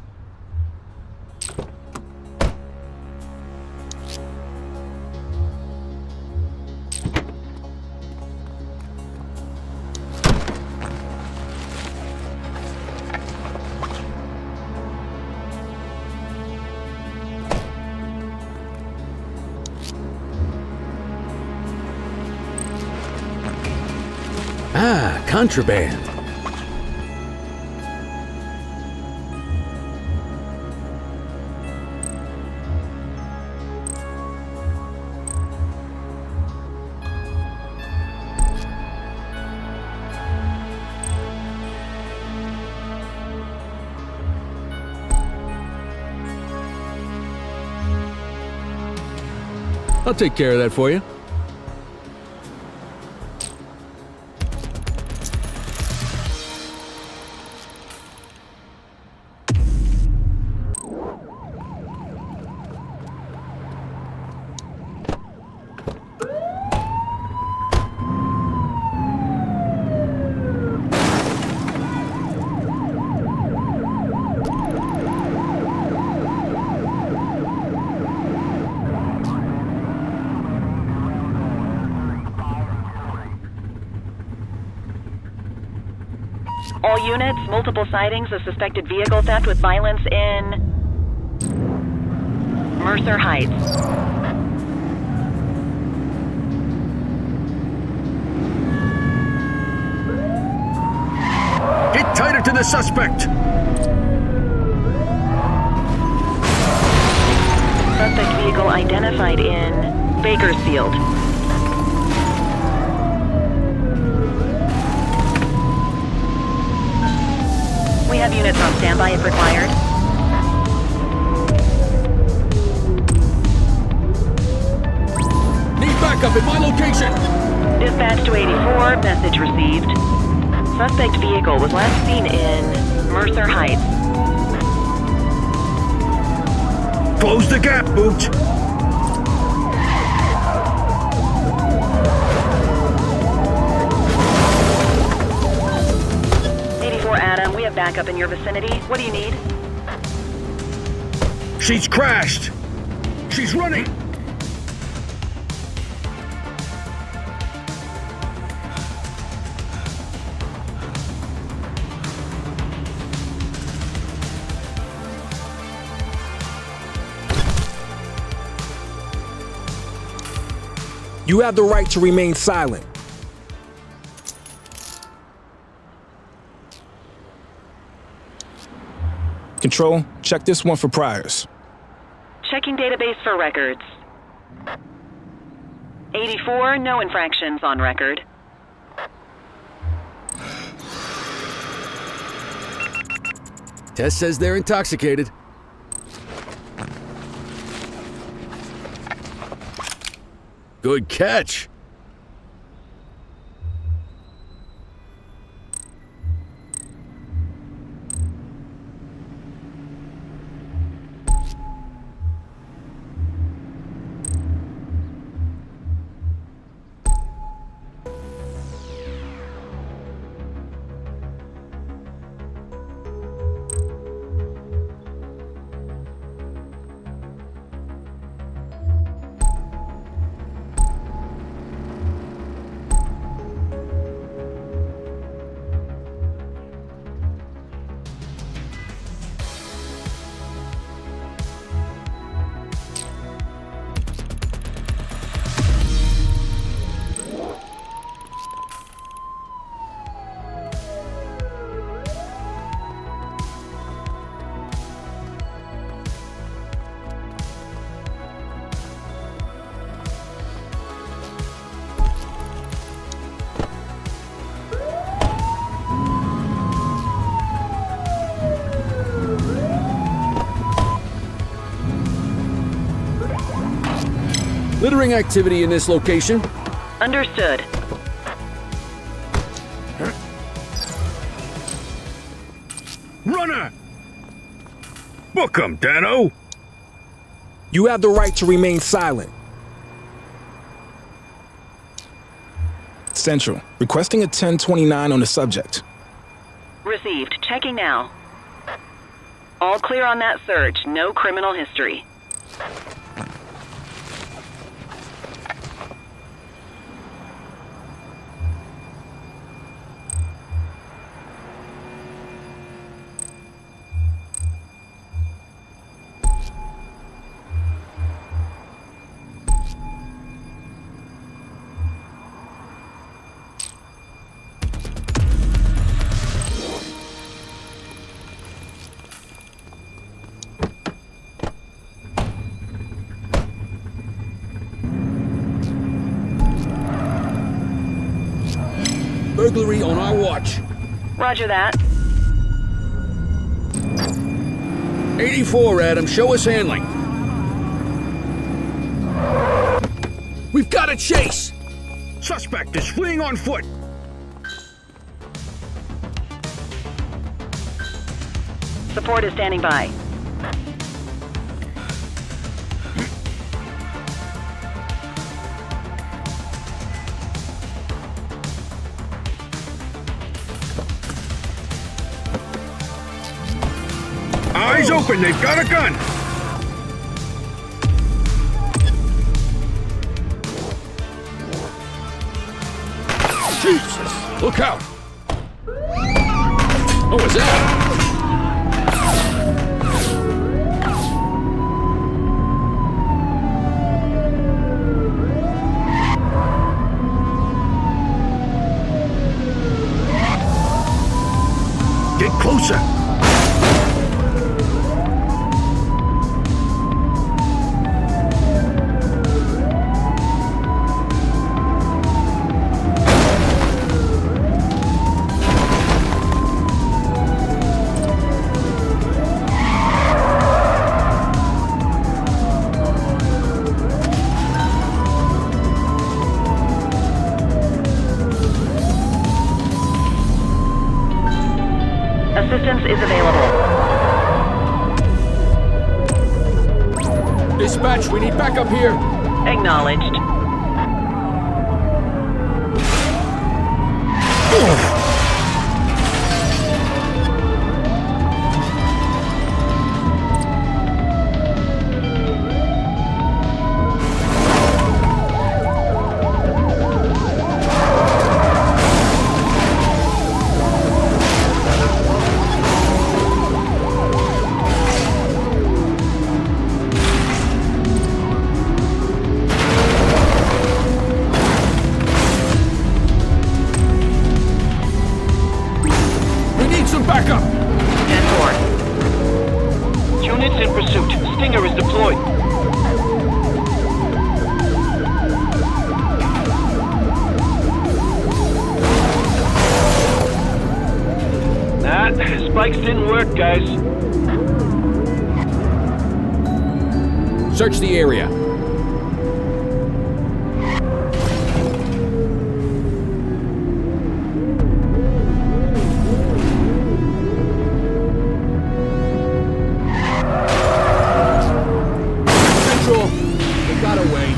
Ah, contraband. I'll take care of that for you. All units, multiple sightings of suspected vehicle theft with violence in Mercer Heights. Get tighter to the suspect! Suspect vehicle identified in Bakersfield. We have units on standby if required. Need backup at my location! Dispatch to 84, message received. Suspect vehicle was last seen in Mercer Heights. Close the gap, Boot! Adam, we have backup in your vicinity. What do you need? She's crashed! She's running! You have the right to remain silent. Control, check this one for priors. Checking database for records. 84, no infractions on record. Tess says they're intoxicated. Good catch. Littering activity in this location. Understood. Runner! Book 'em, Dano! You have the right to remain silent. Central, requesting a 1029 on the subject. Received. Checking now. All clear on that search. No criminal history. Burglary on our watch. Roger that. 84, Adam. Show us handling. We've got a chase! Suspect is fleeing on foot! Support is standing by. Eyes open, they've got a gun! Jesus! Look out! What was that? Get closer! Assistance is available. Dispatch, we need backup here. Acknowledged. Backup! 10-4. Units in pursuit. Stinger is deployed. Spikes didn't work, guys. Search the area. They got away.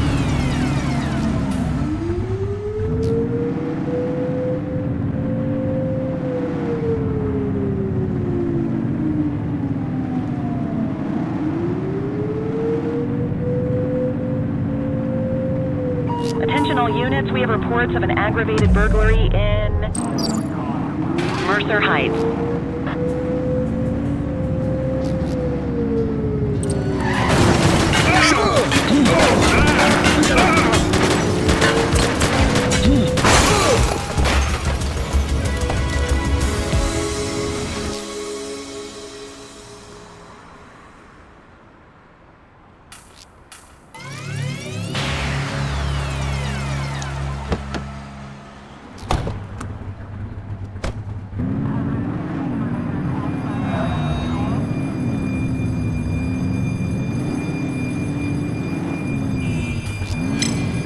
Attention all units, we have reports of an aggravated burglary in Mercer Heights.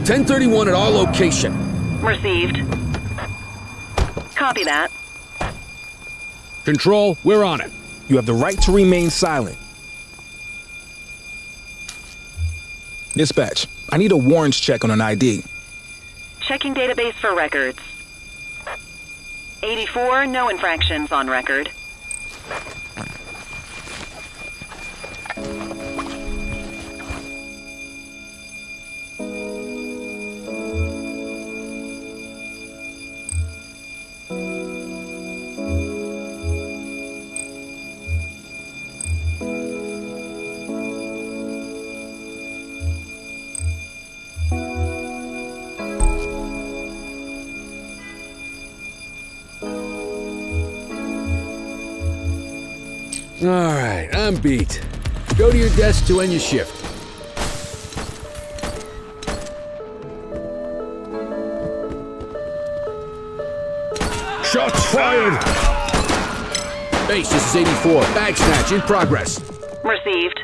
.1031 at our location. Received. Copy that. Control, we're on it. You have the right to remain silent. Dispatch, I need a warrants check on an ID. Checking database for records. 84, no infractions on record. All right, I'm beat. Go to your desk to end your shift. Shots fired! Base, this is 84. Bag snatch in progress. Received.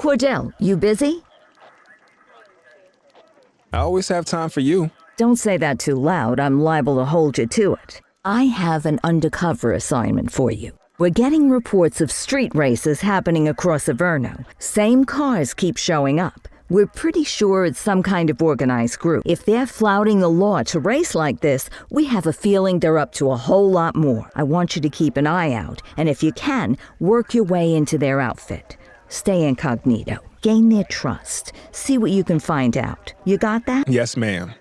Cordell, you busy? I always have time for you. Don't say that too loud. I'm liable to hold you to it. I have an undercover assignment for you. We're getting reports of street races happening across Averno. Same cars keep showing up. We're pretty sure it's some kind of organized group. If they're flouting the law to race like this, we have a feeling they're up to a whole lot more. I want you to keep an eye out, and if you can, work your way into their outfit. Stay incognito. Gain their trust. See what you can find out. You got that? Yes, ma'am.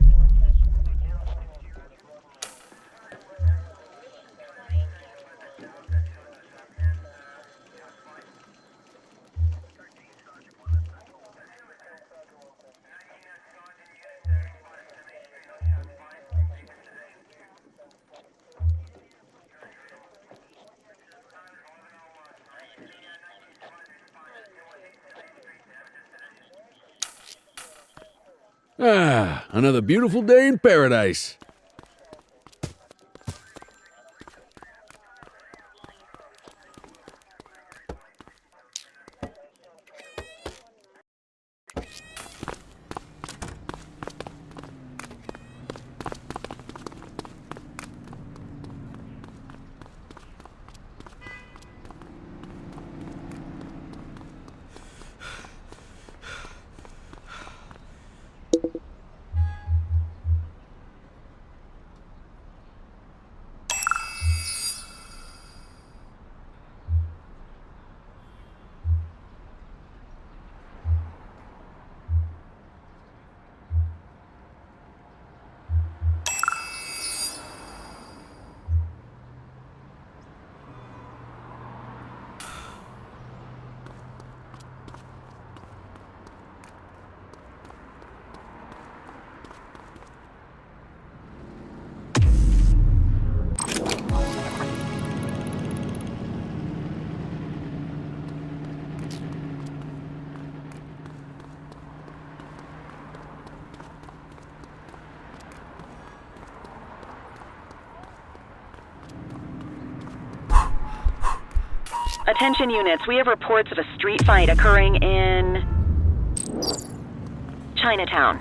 Ah, another beautiful day in paradise. Attention units, we have reports of a street fight occurring in Chinatown.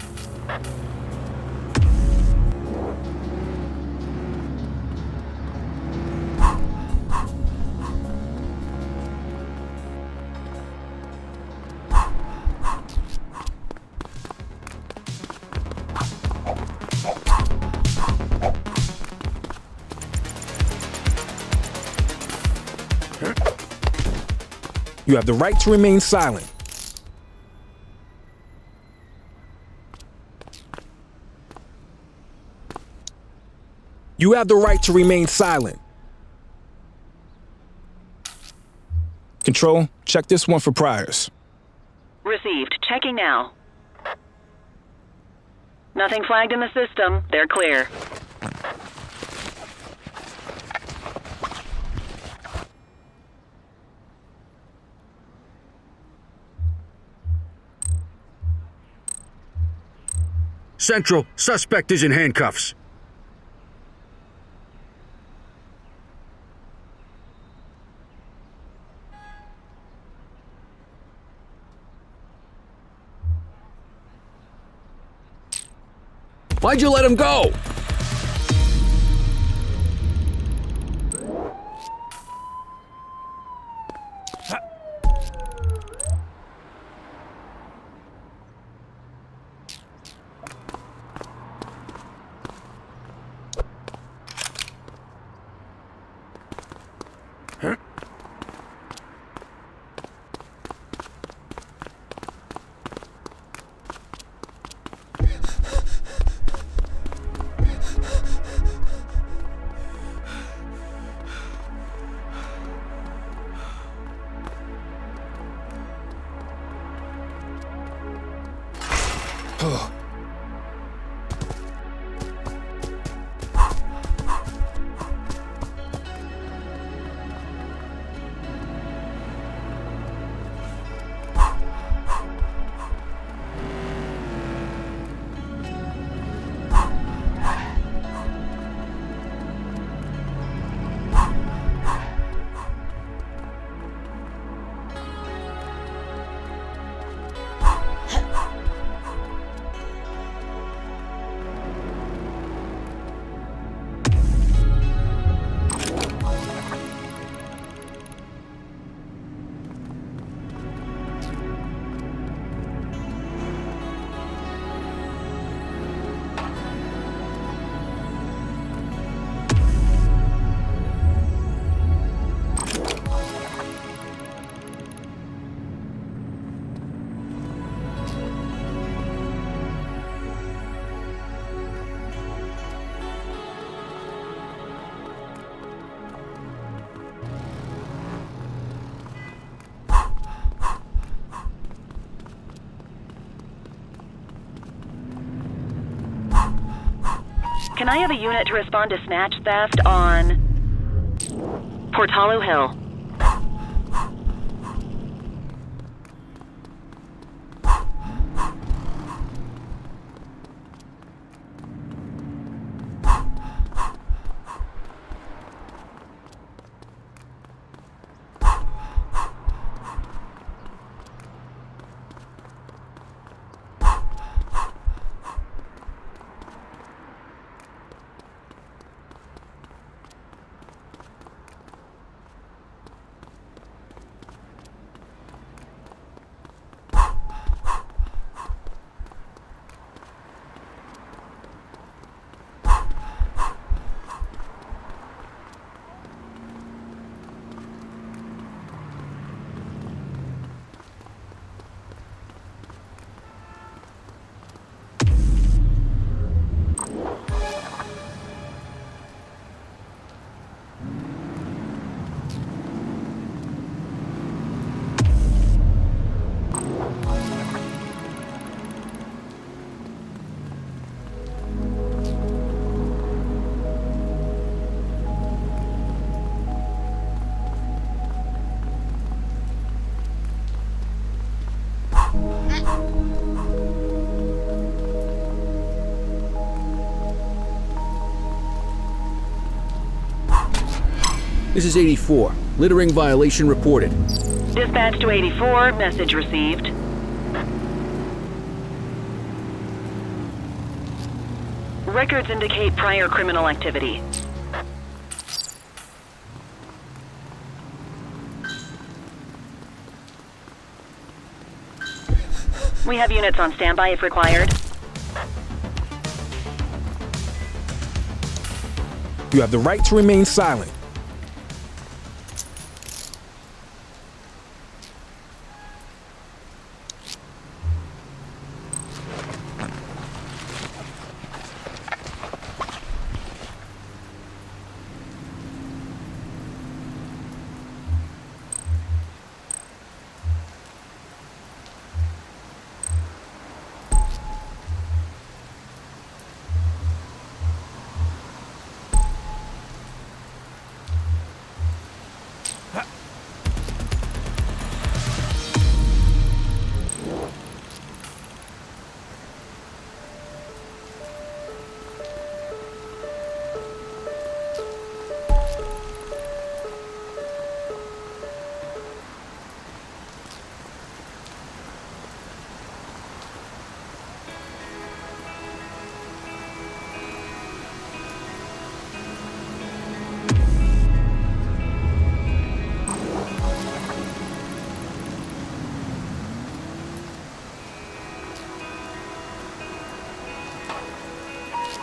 You have the right to remain silent. You have the right to remain silent. Control, check this one for priors. Received. Checking now. Nothing flagged in the system. They're clear. Central, suspect is in handcuffs. Why'd you let him go? Can I have a unit to respond to snatch theft on Portalo Hill? This is 84. Littering violation reported. Dispatch to 84, message received. Records indicate prior criminal activity. We have units on standby if required. You have the right to remain silent.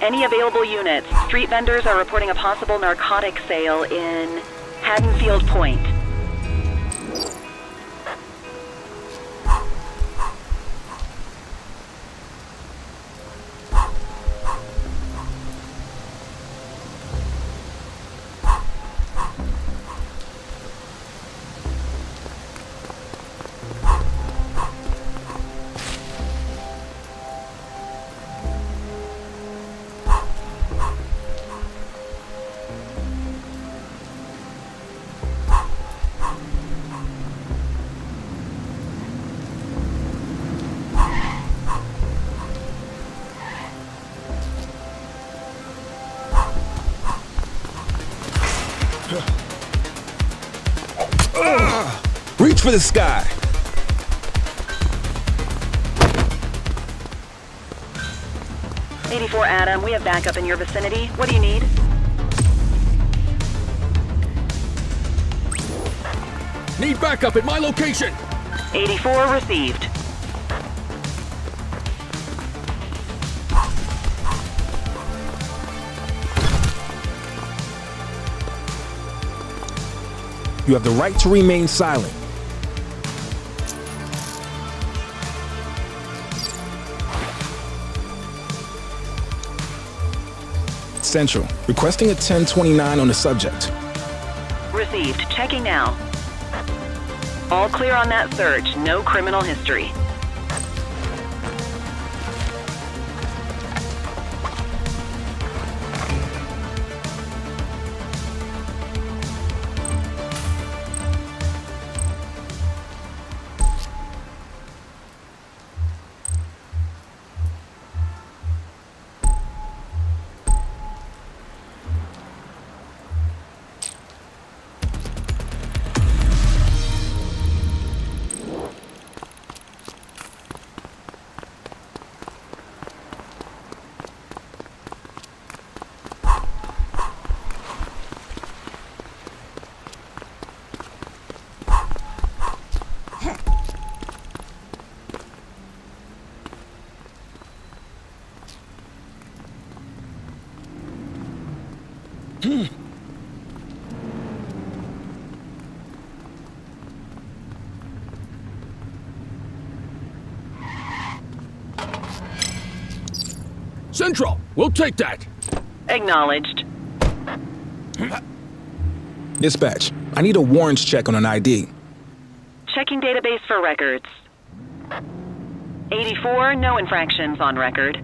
Any available units? Street vendors are reporting a possible narcotic sale in Haddonfield Point. Reach for the sky. '84 Adam, we have backup in your vicinity. What do you need? Need backup at my location! 84 received. You have the right to remain silent. Central, requesting a 1029 on the subject. Received. Checking now. All clear on that search. No criminal history. Central, we'll take that. Acknowledged. Dispatch, I need a warrants check on an ID. Checking database for records. 84, no infractions on record.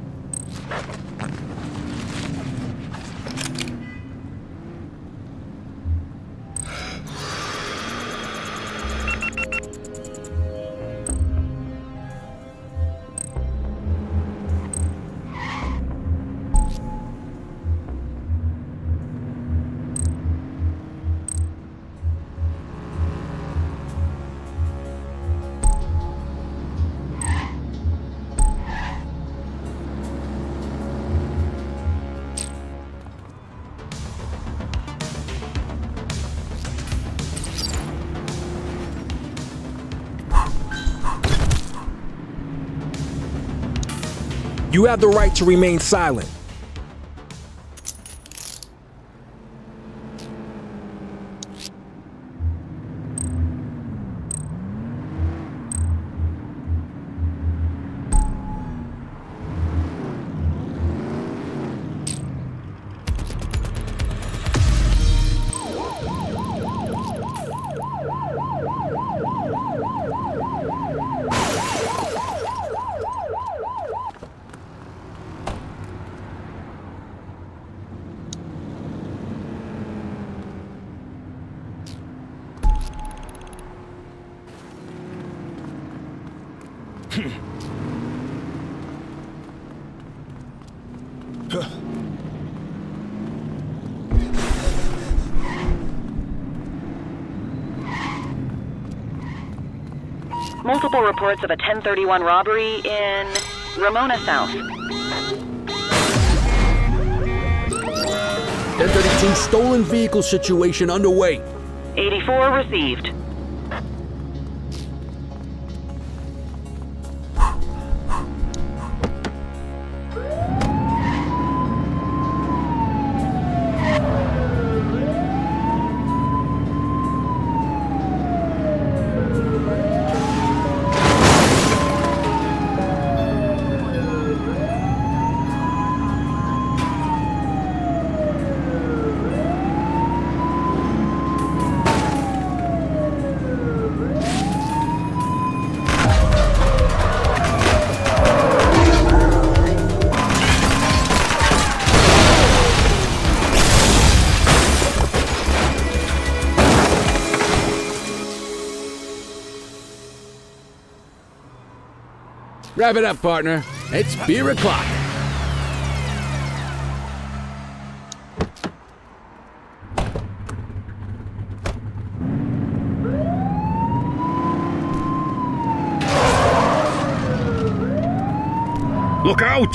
You have the right to remain silent. Multiple reports of a 1031 robbery in Ramona South. 1032 stolen vehicle situation underway. 84 received. Wrap it up, partner. It's beer o'clock. Look out!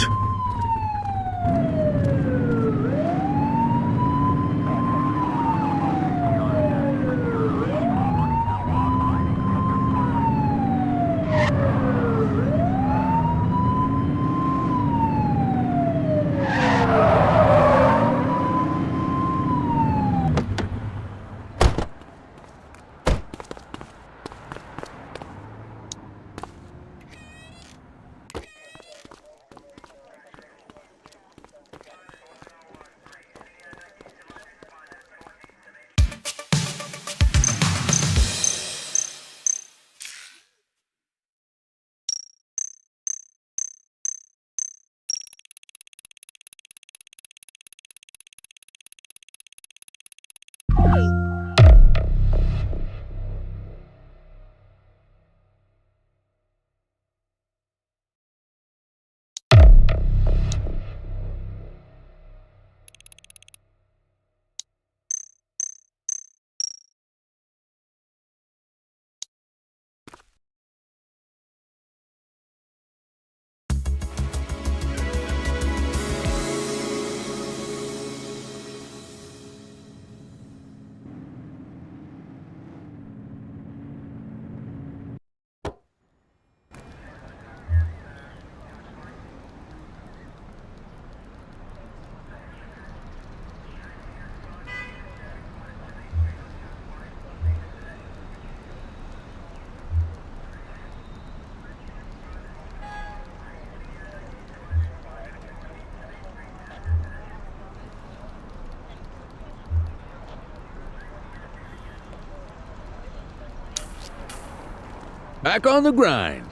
Back on the grind.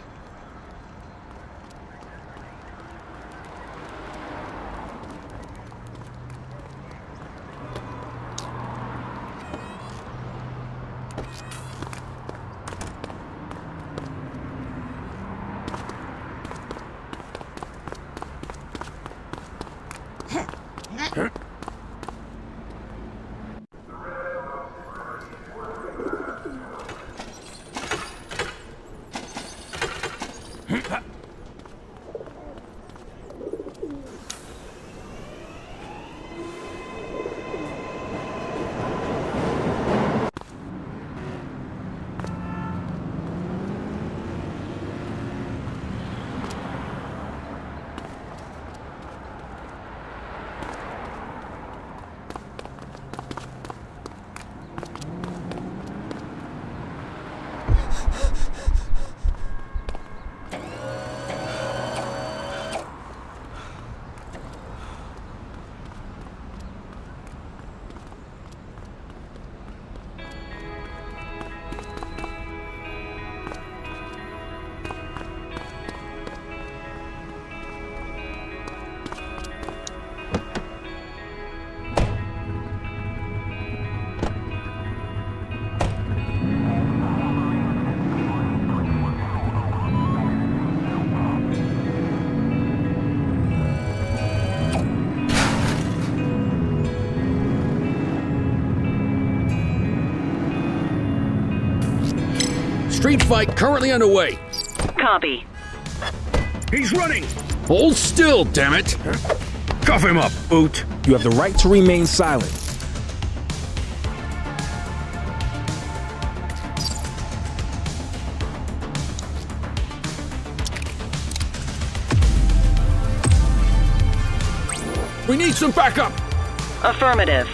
Street fight currently underway. Copy. He's running! Hold still, damn it! Cuff him up, Boot. You have the right to remain silent. We need some backup! Affirmative.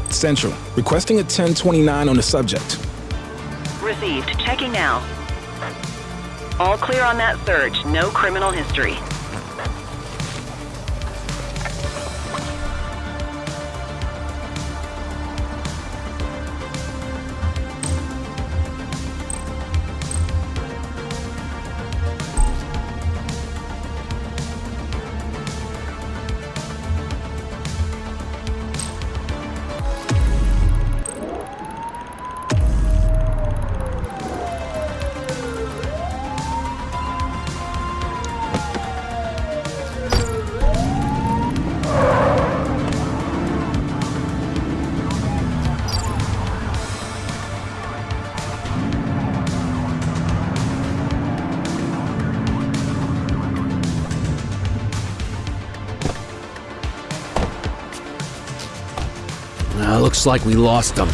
Central, requesting a 1029 on the subject. Received. Checking now. All clear on that search. No criminal history. Looks like we lost them.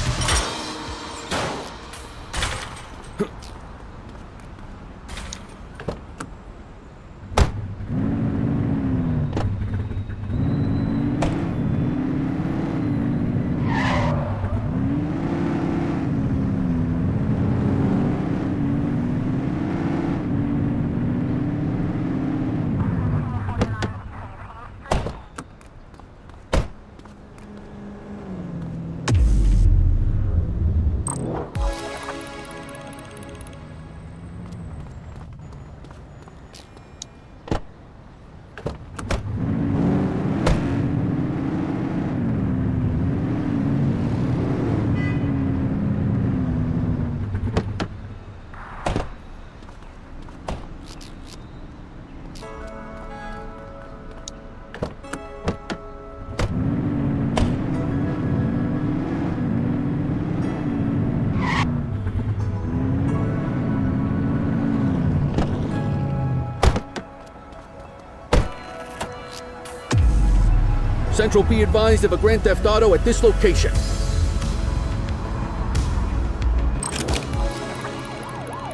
Central, be advised of a Grand Theft Auto at this location.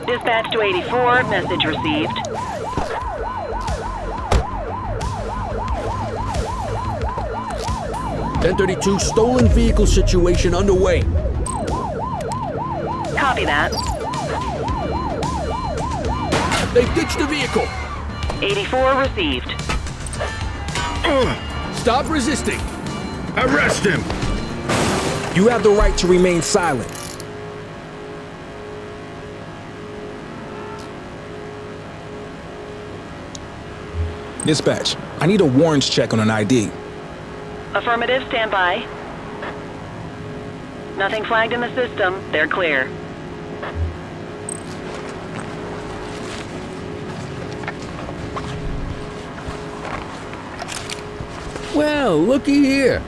Dispatch to 84. Message received. .1032 stolen vehicle situation underway. Copy that. They've ditched the vehicle. 84 received. Stop resisting. Arrest him! You have the right to remain silent. Dispatch, I need a warrants check on an ID. Affirmative, stand by. Nothing flagged in the system. They're clear. Well, looky here.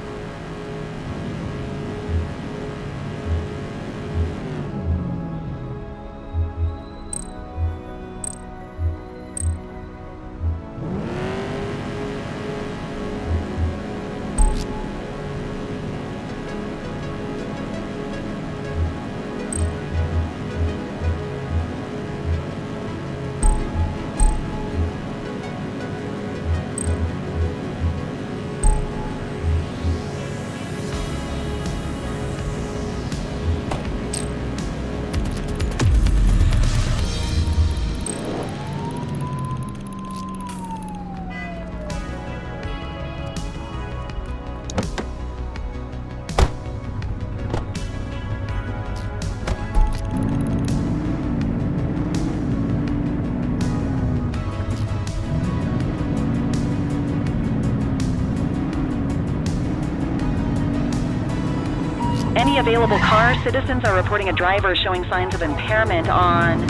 Any available cars, citizens are reporting a driver showing signs of impairment on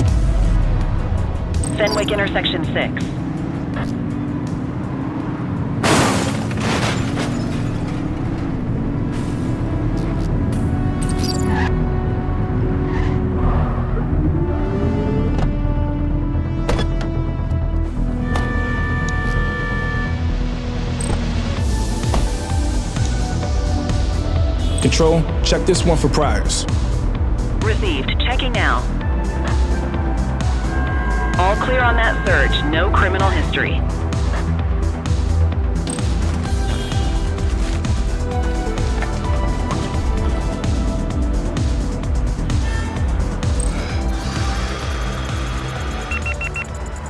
Fenwick Intersection 6. Control, check this one for priors. Received. Checking now. All clear on that search. No criminal history.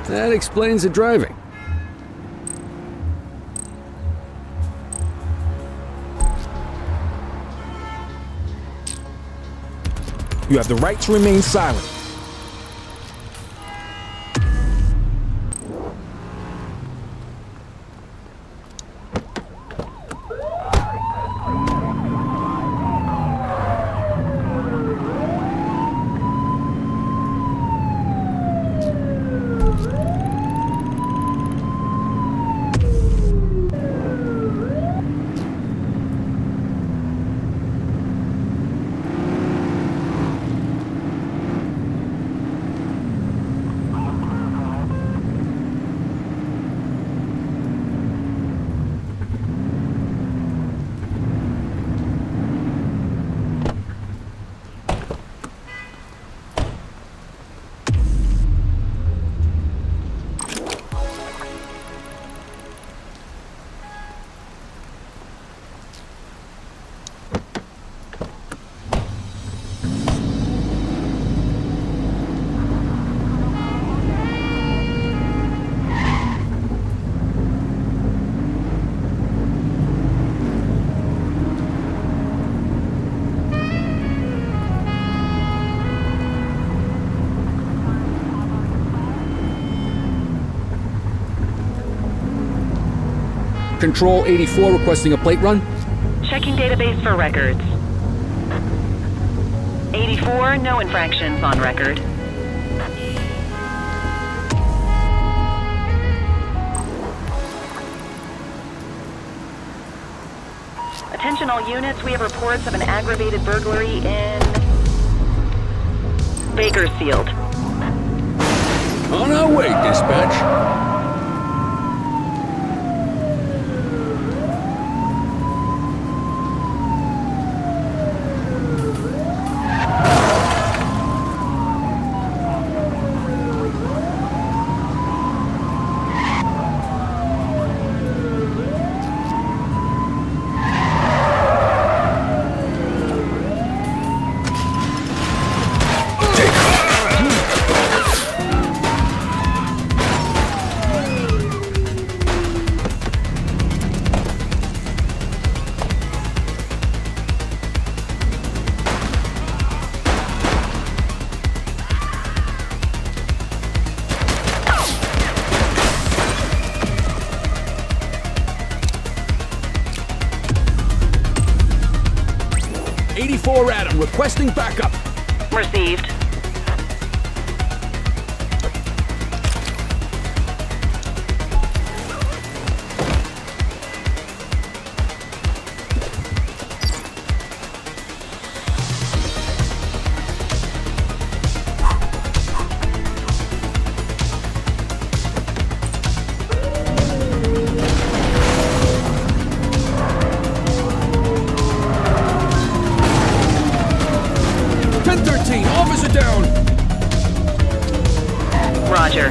That explains the driving. You have the right to remain silent. Control 84 requesting a plate run. Checking database for records. 84, no infractions on record. Attention all units, we have reports of an aggravated burglary in Bakersfield. On our way, dispatch. 84 Adam, requesting backup. Received. Officer down! Roger.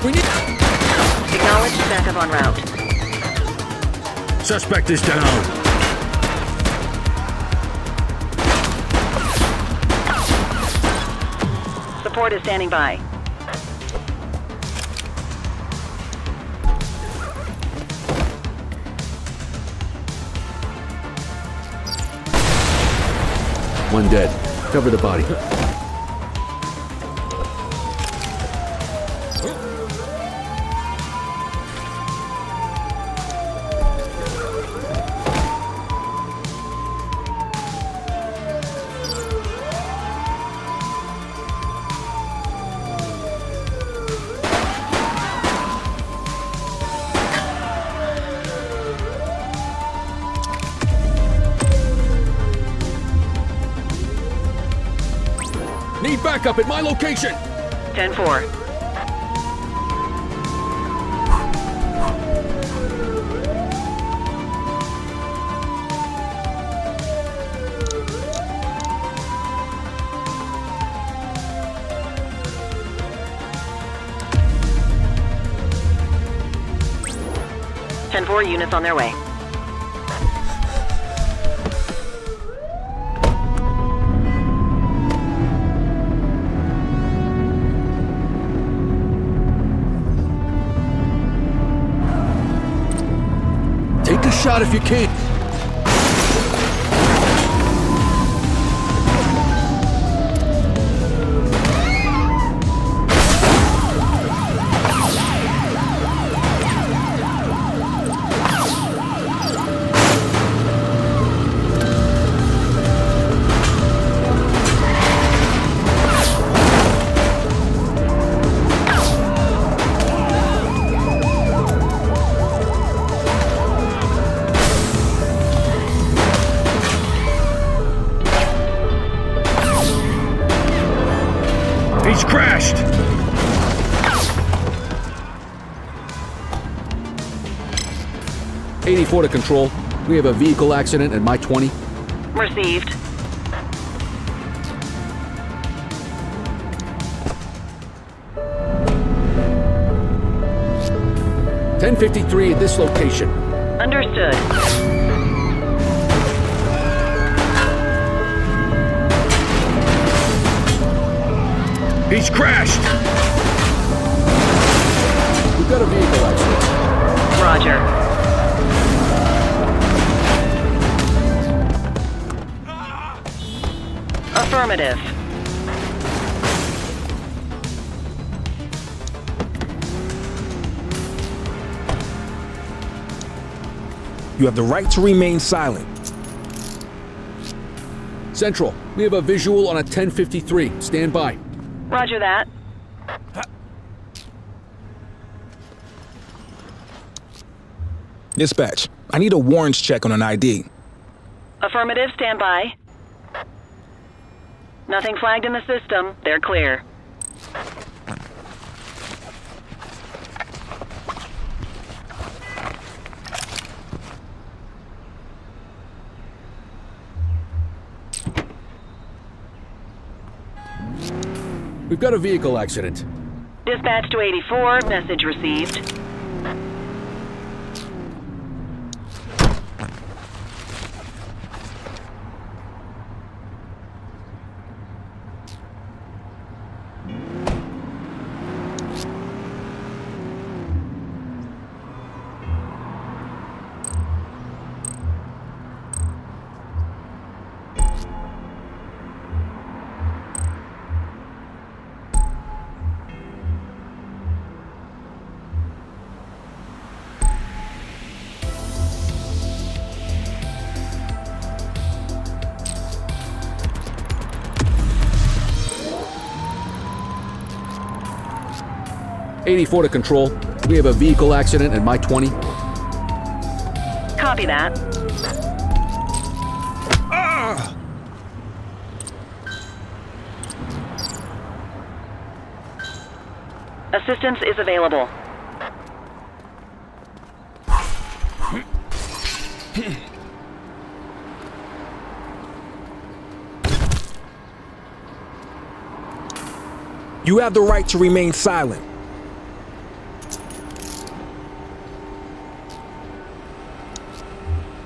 We need... Acknowledged backup en route. Suspect is down. Support is standing by. One dead. Cover the body. Need backup at my location! 10-4. Units on their way. Take a shot if you can. He's crashed! '84 to control. We have a vehicle accident at my 20. Received. .1053 at this location. Understood. He's crashed! We've got a vehicle accident. Roger. Affirmative. You have the right to remain silent. Central, we have a visual on a 1053. Stand by. Roger that. Dispatch, I need a warrants check on an ID. Affirmative, stand by. Nothing flagged in the system. They're clear. We've got a vehicle accident. Dispatch to 84, message received. 84 to Control. We have a vehicle accident at my 20. Copy that. Assistance is available. You have the right to remain silent.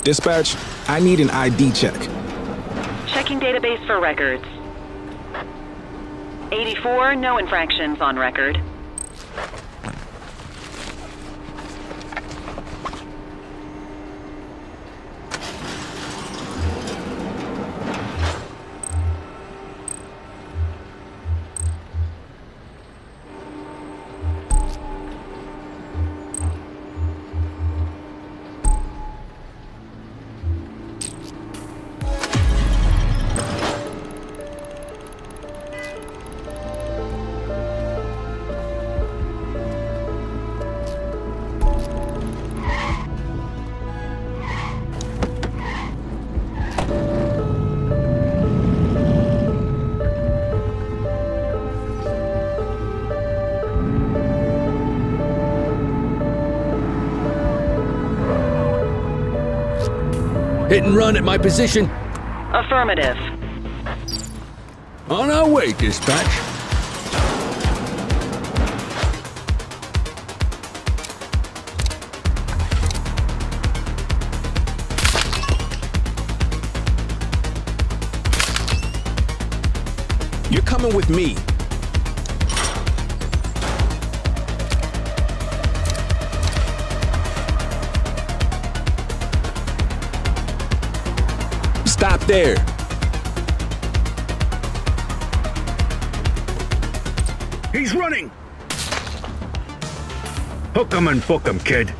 Dispatch, I need an ID check. Checking database for records. 84, no infractions on record. Hit and run at my position. Affirmative. On our way, dispatch. You're coming with me. Stop there. He's running! Hook 'em and book 'em, kid.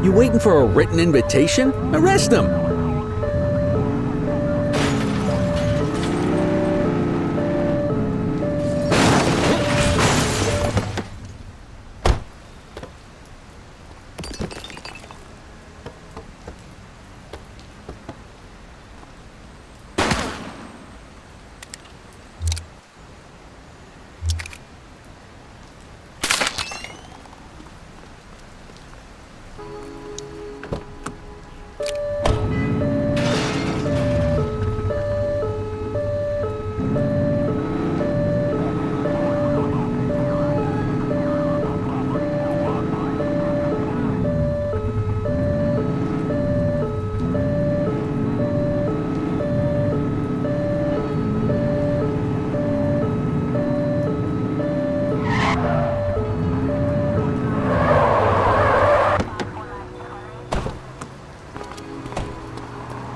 You waiting for a written invitation? Arrest him!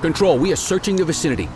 Control, we are searching the vicinity.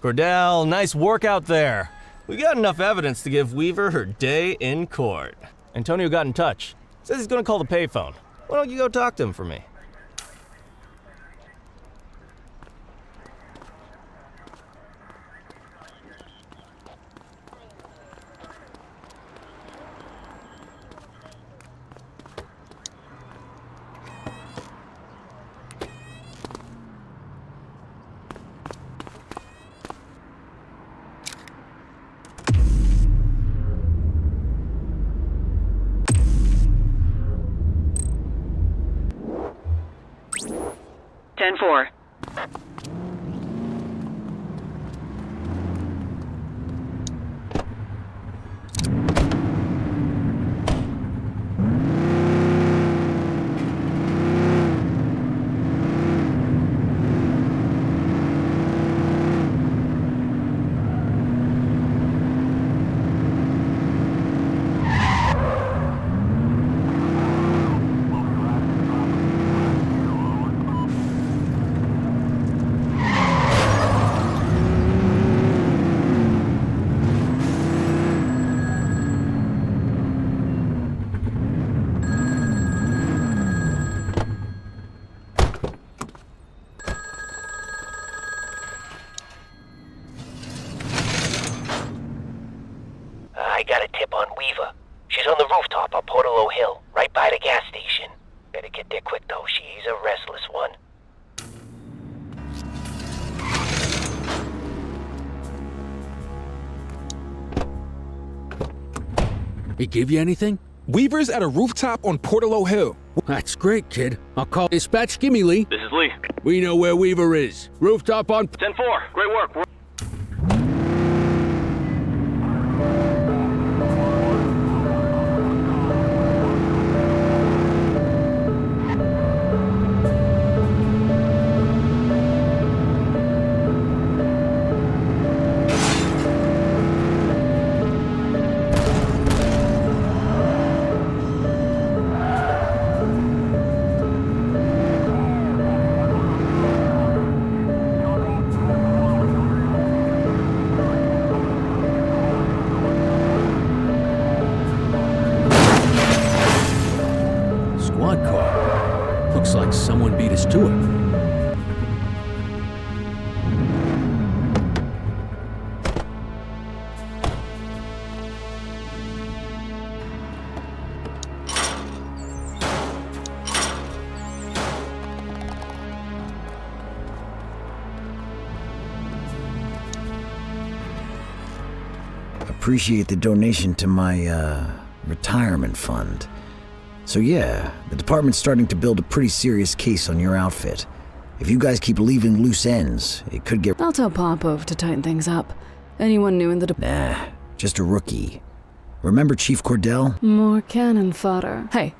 Cordell, nice work out there. We got enough evidence to give Weaver her day in court. Antonio got in touch. Says he's gonna call the payphone. Why don't you go talk to him for me? Ten four. I got a tip on Weaver. She's on the rooftop on Portalo Hill, right by the gas station. Better get there quick, though. She's a restless one. He give you anything? Weaver's at a rooftop on Portalo Hill. That's great, kid. I'll call dispatch. Gimme, Lee. This is Lee. We know where Weaver is. Rooftop on... 10-4. Great work. Squad car. Looks like someone beat us to it. Appreciate the donation to my, retirement fund. So yeah, the department's starting to build a pretty serious case on your outfit. If you guys keep leaving loose ends, it could get— I'll tell Popov to tighten things up. Anyone new in the Nah, just a rookie. Remember Chief Cordell? More cannon fodder. Hey,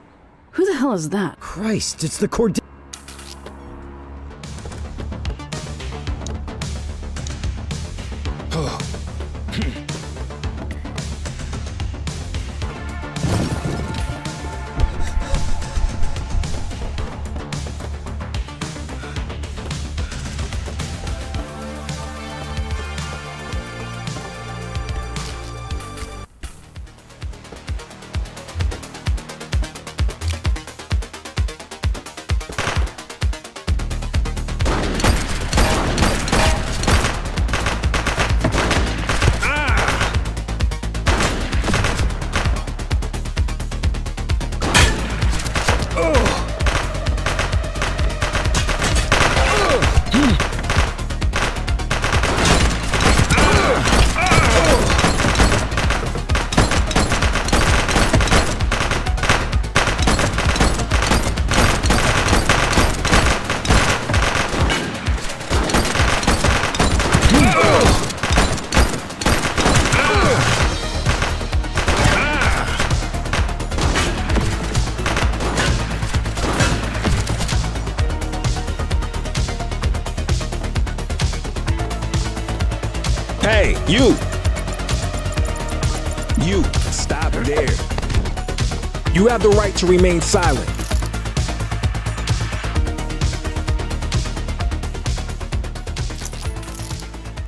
who the hell is that? Christ, it's the Cordell— Hey, you! You, stop there. You have the right to remain silent.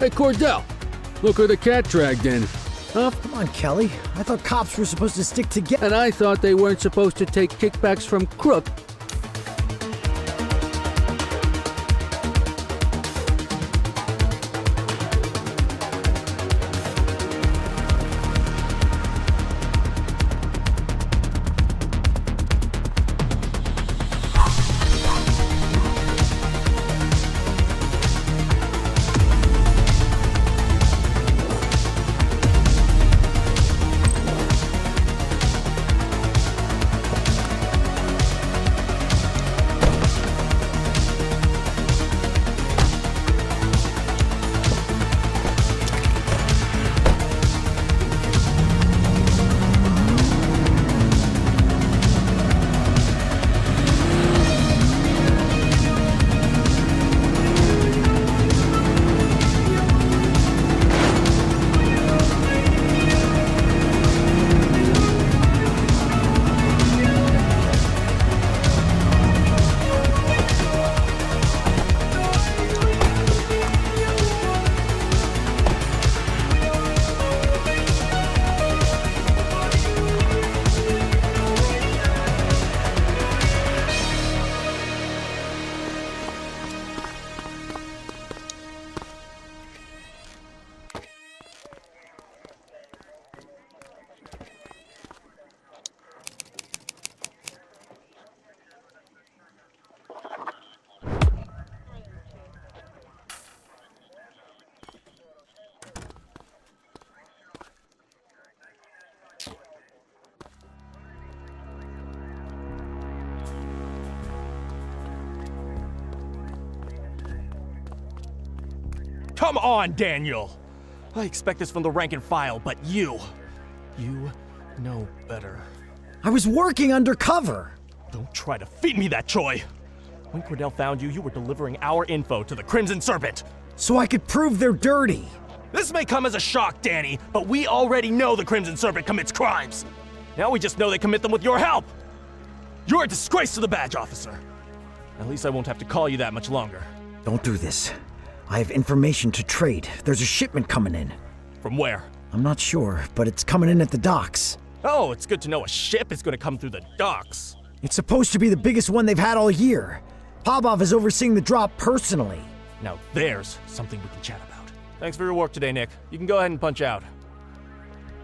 Hey, Cordell, look who the cat dragged in. Huh? Come on, Kelly. I thought cops were supposed to stick together. And I thought they weren't supposed to take kickbacks from crooks. Come on, Daniel! I expect this from the rank and file, but you know better. I was working undercover! Don't try to feed me that, Troy! When Cordell found you, you were delivering our info to the Crimson Serpent. So I could prove they're dirty. This may come as a shock, Danny, but we already know the Crimson Serpent commits crimes. Now we just know they commit them with your help. You're a disgrace to the badge officer. At least I won't have to call you that much longer. Don't do this. I have information to trade. There's a shipment coming in. From where? I'm not sure, but it's coming in at the docks. Oh, it's good to know a ship is going to come through the docks. It's supposed to be the biggest one they've had all year. Pavlov is overseeing the drop personally. Now there's something we can chat about. Thanks for your work today, Nick. You can go ahead and punch out.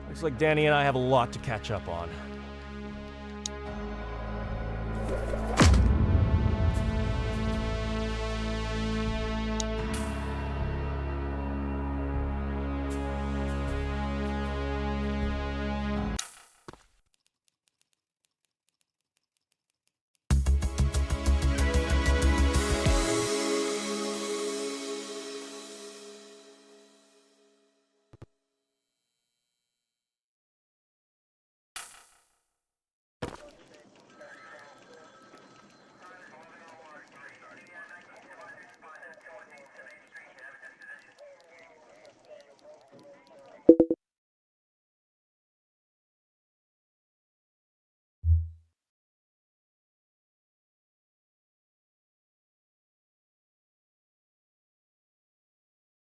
Looks like Danny and I have a lot to catch up on.